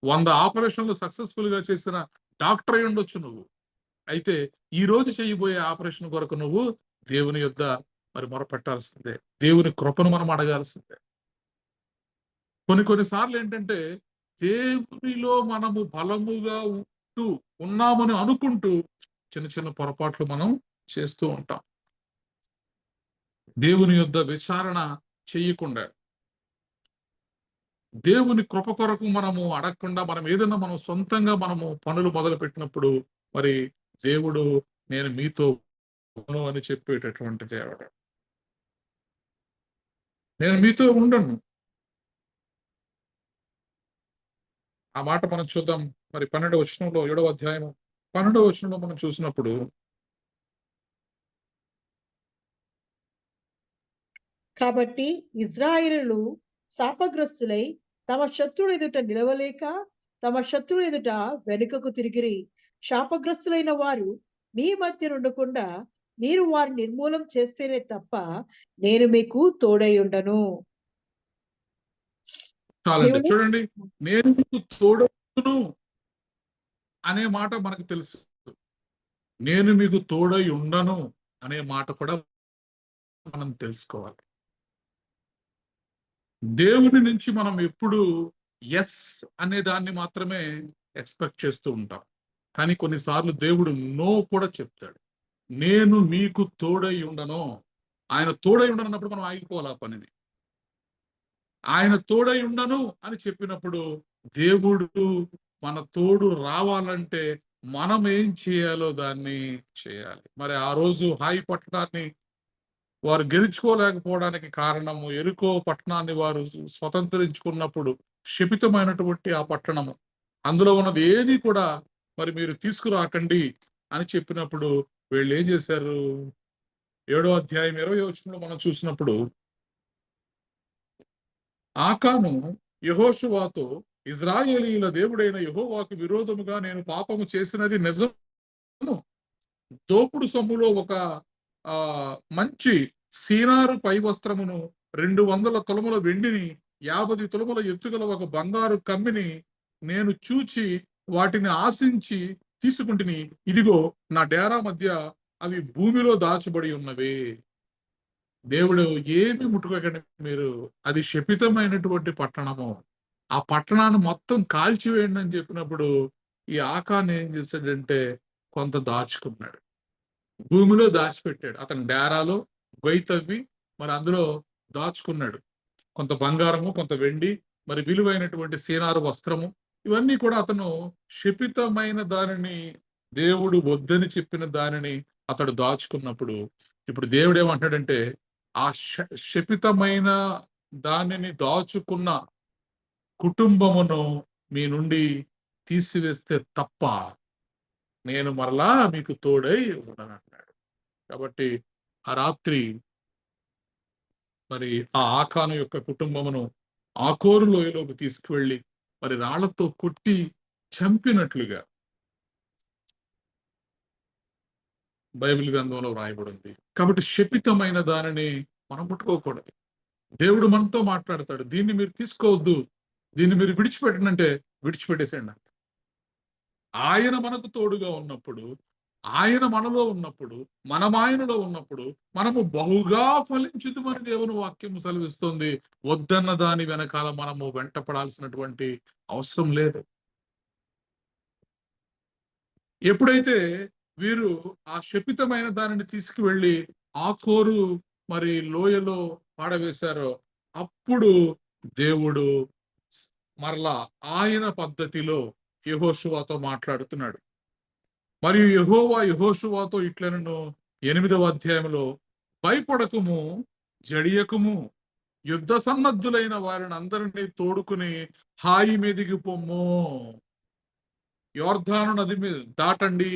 100 ఆపరేషన్లు సక్సెస్ఫుల్ గా చేసిన డాక్టర్ అయి ఉండొచ్చు నువ్వు. అయితే ఈ రోజు చేయబోయే ఆపరేషన్ కొరకు నువ్వు దేవుని యొద్ద మరి మొరపెట్టాల్సిందే. దేవుని కృపను మనం అడగాల్సిందే. కొన్ని సార్లు ఏంటంటే దేవునిలో మనము బలముగా ఉన్నామని అనుకుంటూ చిన్న చిన్న పొరపాట్లు మనం చేస్తూ ఉంటాం. దేవుని యొద్ద విచారణ చేయకుండా, దేవుని కృప కొరకు మనము అడగకుండా మనం ఏదైనా మనం సొంతంగా మనము పనులు మొదలు పెట్టినప్పుడు మరి దేవుడు నేను మీతో అని చెప్పేటటువంటి దేవుడు. నేను మీతో ఉండను. ఆ మాట మనం చూద్దాం. మరి 12వ వచనంలో 7వ అధ్యాయం 12వ వచనంలో మనం చూసినప్పుడు, కాబట్టి ఇజ్రాయేలీయులు శాపగ్రస్తులై తమ శత్రువుల ఎదుట నిలవలేక తమ శత్రువుల ఎదుట వెనుకకు తిరిగిరి. శాపగ్రస్తులైన వారు మీ మధ్య ఉండకుండా మీరు వారిని నిర్మూలం చేస్తేనే తప్ప నేను మీకు తోడై ఉండను. చాలండి. చూడండి, నేను మీకు తోడను అనే మాట మనకు తెలుసు. నేను మీకు తోడై ఉండను అనే మాట కూడా మనం తెలుసుకోవాలి. దేవుని నుంచి మనం ఎప్పుడు ఎస్ అనే దాన్ని మాత్రమే ఎక్స్పెక్ట్ చేస్తూ ఉంటాం. కానీ కొన్నిసార్లు దేవుడు నో కూడా చెప్తాడు. నేను మీకు తోడై ఉండను. ఆయన తోడై ఉండనప్పుడు మనం ఆగిపోవాలి ఆ పనిని. ఆయన తోడై ఉండను అని చెప్పినప్పుడు దేవుడు మన తోడు రావాలంటే మనం ఏం చేయాలో దాన్ని చేయాలి. మరి ఆ రోజు హాయి పట్టణాన్ని వారు గెలుచుకోలేకపోవడానికి కారణము ఎరుకో పట్టణాన్ని వారు స్వతంత్రించుకున్నప్పుడు శపితమైనటువంటి ఆ పట్టణము, అందులో ఉన్నది ఏది కూడా మరి మీరు తీసుకురాకండి అని చెప్పినప్పుడు వీళ్ళు ఏం చేశారు? 7వ అధ్యాయం 20వ వచనంలో మనం చూసినప్పుడు, ఆకాను యెహోషువతో ఇజ్రాయేలీయుల దేవుడైన యెహోవాకు విరోధముగా నేను పాపము చేసినది నిజము. దోపుడు సొమ్ములో ఒక మంచి సీనారు పై వస్త్రమును 200 తులముల వెండిని 50 తులముల ఎత్తుగల ఒక బంగారు కమ్మిని నేను చూచి వాటిని ఆశించి తీసుకుంటుని, ఇదిగో నా డేరా మధ్య అవి భూమిలో దాచబడి ఉన్నవి. దేవుడు ఏమి ముట్టుకోకండి మీరు, అది శపితమైనటువంటి పట్టణము, ఆ పట్టణాన్ని మొత్తం కాల్చివేయండి అని చెప్పినప్పుడు ఈ ఆకాన్ ఏం చేశాడంటే కొంత దాచుకున్నాడు, భూమిలో దాచిపెట్టాడు. అతని డేరాలో గొయ్యి తవ్వి మరి అందులో దాచుకున్నాడు. కొంత బంగారము, కొంత వెండి, మరి విలువైనటువంటి సీనారు వస్త్రము, ఇవన్నీ కూడా అతను శపితమైన దానిని, దేవుడు వద్దని చెప్పిన దానిని అతడు దాచుకున్నప్పుడు ఇప్పుడు దేవుడు ఏమంటాడంటే ఆ శపితమైన దానిని దాచుకున్న కుటుంబమును మీ నుండి తీసివేస్తే తప్ప నేను మరలా మీకు తోడై ఉండనన్నాడు. కాబట్టి ఆ రాత్రి మరి ఆ ఆకాను యొక్క కుటుంబమును ఆకోరు లోయలోకి తీసుకువెళ్ళి మరి రాళ్లతో కొట్టి చంపినట్లుగా బైబిల్ గ్రంథంలో వ్రాయబడింది. కాబట్టి శపితమైన దానిని మనం ముట్టుకోకూడదు. దేవుడు మనతో మాట్లాడతాడు, దీన్ని మీరు తీసుకోవద్దు, దీన్ని మీరు విడిచిపెట్టనంటే విడిచిపెట్టేసేయండి. ఆయన మనకు తోడుగా ఉన్నప్పుడు ఆయన మనలో ఉన్నప్పుడు, మనం ఆయనలో ఉన్నప్పుడు మనము బహుగా ఫలించుదుమని దేవుని వాక్యం సెలవిస్తుంది. వద్దన్న దాని వెనకాల మనము వెంటపడాల్సినటువంటి అవసరం లేదు. ఎప్పుడైతే వీరు ఆ శపితమైన దానిని తీసుకువెళ్ళి ఆకోరు మరి లోయలో పాడవేశారో, అప్పుడు దేవుడు మరలా ఆయన పద్ధతిలో యెహోషువతో మాట్లాడుతున్నాడు. మరియు యెహోవా యెహోషువతో ఇట్లనెను 8వ అధ్యాయంలో, భయపడకుము, జడియకుము, యుద్ధ సన్నద్ధులైన వారిని అందరినీ తోడుకుని హాయి మీదికి పొమ్ము. యోర్దాను నది మీద దాటండి,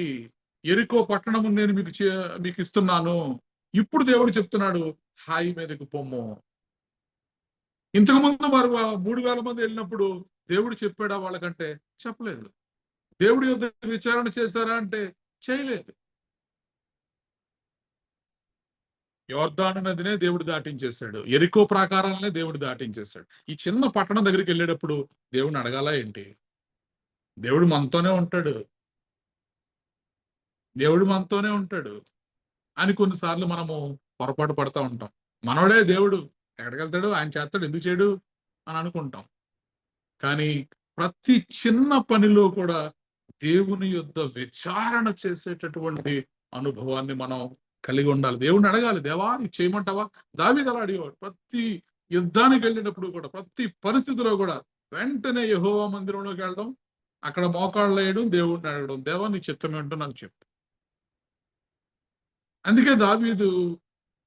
యెరికో పట్టణము నేను మీకు ఇస్తున్నాను. ఇప్పుడు దేవుడు చెప్తున్నాడు, హాయి మీదకి పొమ్ము. ఇంతకు ముందు వారు 3000 మంది వెళ్ళినప్పుడు దేవుడు చెప్పాడా వాళ్ళకంటే? చెప్పలేదు. దేవుడి యొద్ద విచారణ చేశారా అంటే చేయలేదు. యోర్దాను నదినే దేవుడు దాటించేశాడు. యెరికో ప్రాకారాలనే దేవుడు దాటించేశాడు. ఈ చిన్న పట్టణం దగ్గరికి వెళ్ళేటప్పుడు దేవుడిని అడగాలా ఏంటి? దేవుడు మనతోనే ఉంటాడు. దేవుడు మనతోనే ఉంటాడు అని కొన్నిసార్లు మనము పొరపాటు పడతా ఉంటాం. మనోడే దేవుడు, ఎక్కడికి వెళ్తాడు, ఆయన చేస్తాడు, ఎందుకు చేయడు అని అనుకుంటాం. కానీ ప్రతి చిన్న పనిలో కూడా దేవుని యొద్ద విచారణ చేసేటటువంటి అనుభవాన్ని మనం కలిగి ఉండాలి. దేవుడిని అడగాలి, దేవా ఇది చేయమంటావా? దావీదు అలా అడిగేవాడు. ప్రతి యుద్ధానికి వెళ్ళినప్పుడు కూడా, ప్రతి పరిస్థితిలో కూడా వెంటనే యెహోవా మందిరంలోకి వెళ్ళడం, అక్కడ మోకాళ్ళు వేయడం, దేవుడిని అడగడం, దేవా నీ చిత్తం ఏంటో నాకు చెప్పు. అందుకే దావీదు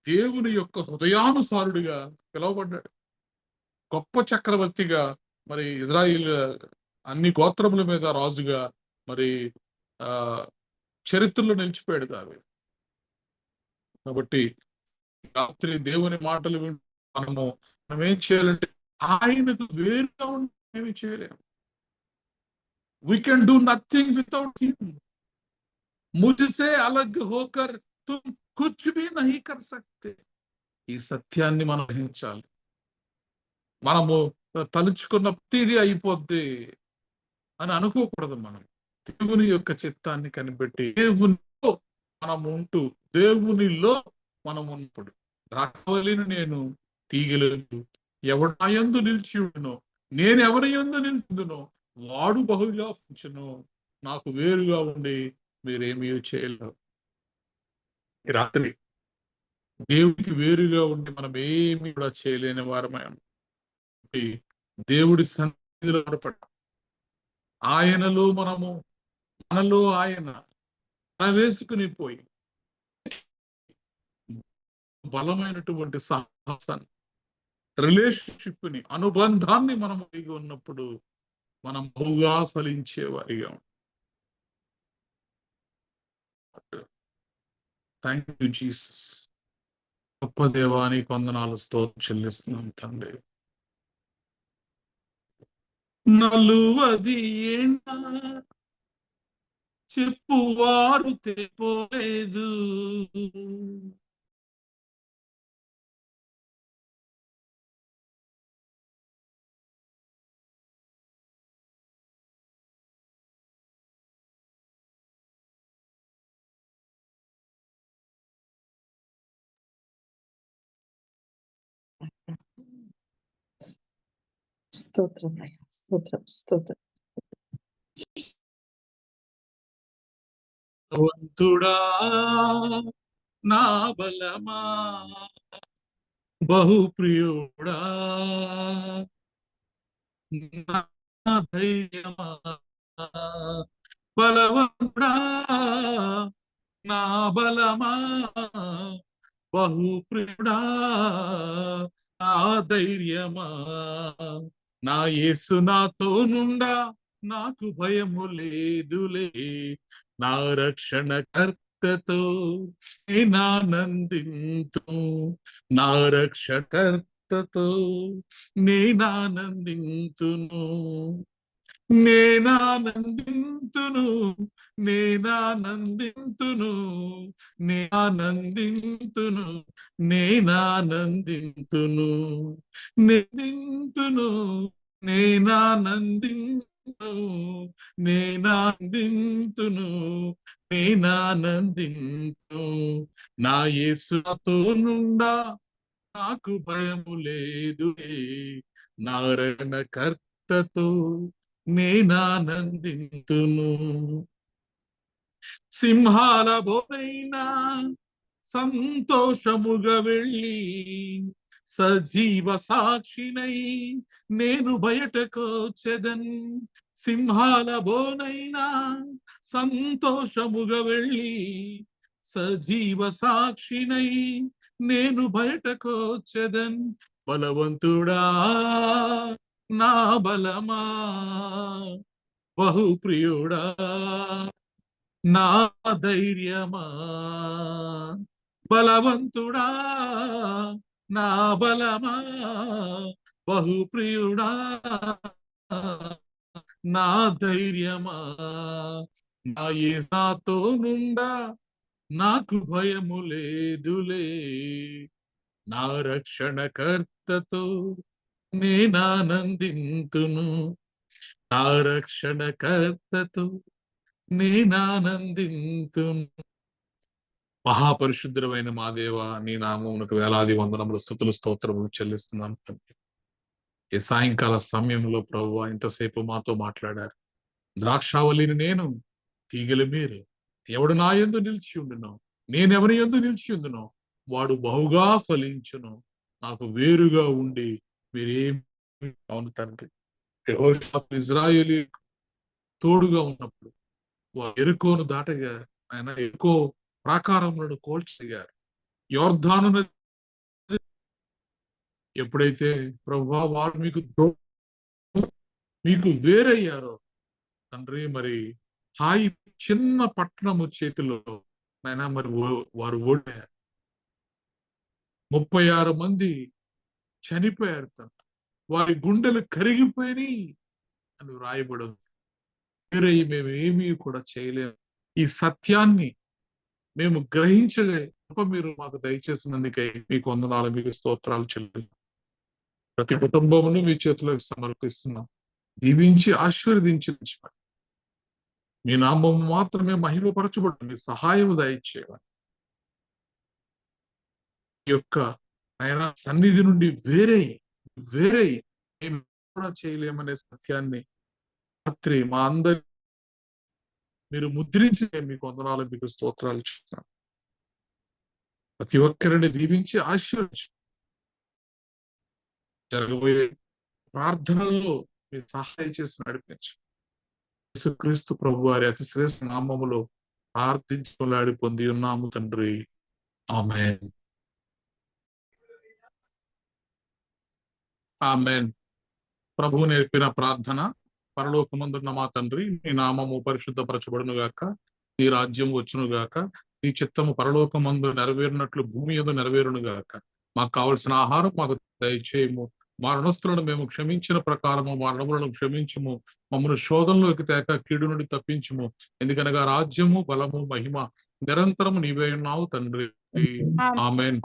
దేవుని యొక్క హృదయానుసారుడిగా పిలువబడ్డాడు. గొప్ప చక్రవర్తిగా, మరి ఇజ్రాయిల్ అన్ని గోత్రముల మీద రాజుగా మరి ఆ చరిత్రలో నిలిచిపోయాడు దావీదు. కాబట్టి రాత్రి దేవుని మాటలు వింటూ మనం ఏం చేయాలంటే ఆయనకు వేరుగా ఉండి ఏమి చేయలేము. We can do nothing without him. मुझसे अलग होकर तुम कुछ भी नहीं कर सकते. ఈ సత్యాన్ని మనం గ్రహించాలి. మనము తలుచుకున్న ప్రతిదీ అయిపోద్ది అని అనుకోకూడదు. మనం దేవుని యొక్క చిత్తాన్ని కనిపెట్టి దేవునిలో మనం ఉంటూ, దేవునిలో మనం ఉన్నప్పుడు, ద్రాక్షవల్లిని నేను తీగలేదు, ఎవడు నా యందు నిలిచి ఉండునో, నేను ఎవరి యందు నిలిచిందునో వాడు బహుగా ఫలించును. నాకు వేరుగా ఉండి మీరేమీ చేయలేరు. ఈ రాత్రి దేవుడికి వేరుగా ఉండి మనం ఏమి కూడా చేయలేని వారమే. దేవుడి సన్నిధిలో ఆయనలో మనము, మనలో ఆయన వేసుకుని పోయి బలమైనటువంటి సాహసాన్ని, రిలేషన్షిప్ ని, అనుబంధాన్ని మనం కలిగి ఉన్నప్పుడు మనం బహుగా ఫలించే వారిగా ఉంటాం. Thank you Jesus. గొప్ప దేవానికి వందనాలు, స్తోత్రం చెల్లిస్తున్నాం తండ్రి. నలువది ఏంట చెప్పువారు తెపోలేదు, స్తోత్రం అయ్యా, స్తోత్రం, స్తోత్రం. భగవంతుడా నా బలమా, బహుప్రియుడా నా ధైర్యమా, బలవంతుడా నా బలమా, బహుప్రియుడా నా ధైర్యమా, నా యేసు నాతో నుండా నాకు భయము లేదులే, నా రక్షణ కర్తతో నేనానందింతు, నా రక్షకర్తతో నేనానందింతును, నేనానందింతును, నేనానందింతును, నేనానందింతును, నేనానందింతును, నేనింతును, నేనానందింతును, నేనానందింతును, నేనానందింతు. నా యేసుతో నుండా నాకు భయము లేదు, నారాయణ కర్తతో నేనానందింతును. సింహాల బోనైనా సంతోషముగా వెళ్ళి సజీవ సాక్షినై నేను బయటకొచ్చెదన్. సింహాల బోనైనా సంతోషముగా వెళ్ళి సజీవ సాక్షినై నేను బయటకొచ్చెదన్. బలవంతుడా నా బలమా, బహుప్రియుడా నా ధైర్యమా, బలవంతుడా నా బలమా, బహుప్రియుడా నా ధైర్యమా, నా యేసుతో నుండా నాకు భయము లేదులే, నా రక్షణకర్తతో నేనానందింతును. నా రక్షణకర్తతో నేనానందింతును. మహాపరిశుద్ధుడైన మా దేవ, నీ నామమునకు వేలాది వందనములు, స్తుతులు, స్తోత్రములు చెల్లిస్తున్నాను తండ్రి. ఈ సాయంకాల సమయంలో ప్రభువా ఇంతసేపు మాతో మాట్లాడారు. ద్రాక్షావల్లిని నేను, తీగలు మీరు. ఎవడు నా యందు నిలిచి ఉండునో, నేనెవరి యందు నిలిచి ఉండునో వాడు బహుగా ఫలించును. నాకు వేరుగా ఉండి మీరేమి. అవును తండ్రి, యెహోషాపు ఇశ్రాయేలు తోడుగా ఉన్నప్పుడు వారు యెరికోను దాటగా ఆయన యెరికో ప్రాకారములను కోల్చగారు. యొర్దాను నది ఎప్పుడైతే ప్రభువా వారు మీకు వేరయ్యారో తండ్రి, మరి హాయి చిన్న పట్టణము చేతిలో ఆయన మరి వారు ఓడారు. 36 మంది చనిపోయారు తండ్రి. వారి గుండెలు కరిగిపోయినాయి అని వ్రాయబడి ఉంది. వేరయ్యి మేము ఏమీ కూడా చేయలేము. ఈ సత్యాన్ని మేము గ్రహించలే మీరు మాకు దయచేసినందుకై మీకు వందనాలు, మీకు స్తోత్రాలు చెల్లి. ప్రతి కుటుంబమును మీ చేతులకు సమర్పిస్తున్నాం. దీవించి ఆశీర్వదించి మీ నామము మాత్రమే మహిమపరచబడి మీ సహాయం దయచేయాలి. ఈ యొక్క ఆయన సన్నిధి నుండి వేరే మేము కూడా చేయలేమనే సత్యాన్ని రాత్రి మా అందరి మీరు ముద్రించి మీకు వందనాలు, మీకు స్తోత్రాలు చేస్తాను. ప్రతి ఒక్కరిని దీవించి ఆశీర్వదించు. జరగబోయే ప్రార్థనల్లో మీరు సహాయం చేసి నడిపించు. యేసుక్రీస్తు ప్రభు వారి అతి శ్రేష్ఠ నామములో ప్రార్థించులాడి పొంది ఉన్నాము తండ్రి. ఆమేన్. ఆమేన్. ప్రభువు నేర్పిన ప్రార్థన. పరలోకమందున్న మా తండ్రి, నీ నామము పరిశుద్ధపరచబడును గాక, నీ రాజ్యం వచ్చును గాక, నీ చిత్తము పరలోకమందు నెరవేరినట్లు భూమి యందు నెరవేరును గాక. మాకు కావలసిన ఆహారం మాకు దయచేయము. మా రుణస్థులను మేము క్షమించిన ప్రకారము మా రుణములను క్షమించుము. మమ్మల్ని శోధనలోకి తేక కీడు నుండి తప్పించుము. ఎందుకనగా రాజ్యము, బలము, మహిమ నిరంతరము నీవే ఉన్నావు తండ్రి. ఆమేన్.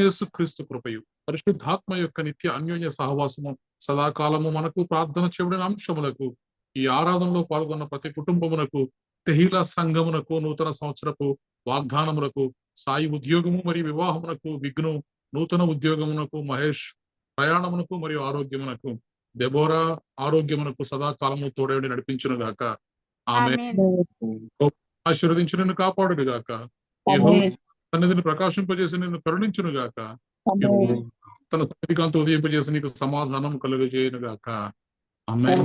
యేసుక్రీస్తు కృపయు పరిశుద్ధాత్మ యొక్క నిత్య అన్యోన్య సహవాసము సదాకాలము మనకు, ప్రార్థన చేయబడిన అంశములకు, ఈ ఆరాధనలో పాల్గొన్న ప్రతి కుటుంబమునకు, తెహీలా సంఘమునకు, నూతన సంవత్సరపు వాగ్దానములకు, సాయి ఉద్యోగము మరియు వివాహమునకు, విఘ్ను నూతన ఉద్యోగమునకు, మహేష్ ప్రయాణమునకు మరియు ఆరోగ్యమునకు, దెబోరా ఆరోగ్యమునకు సదాకాలము తోడేడి నడిపించును గాక. ఆమె ఆశీర్వదించి నిన్ను కాపాడును గాక. యెహోవా సన్నిధిని ప్రకాశింపజేసి నిన్ను కరుణించును గాక. తన సన్నిధికాంతో ఉదయింపజేసి నీకు సమాధానం కలుగజేయును గాక. ఆమేన్.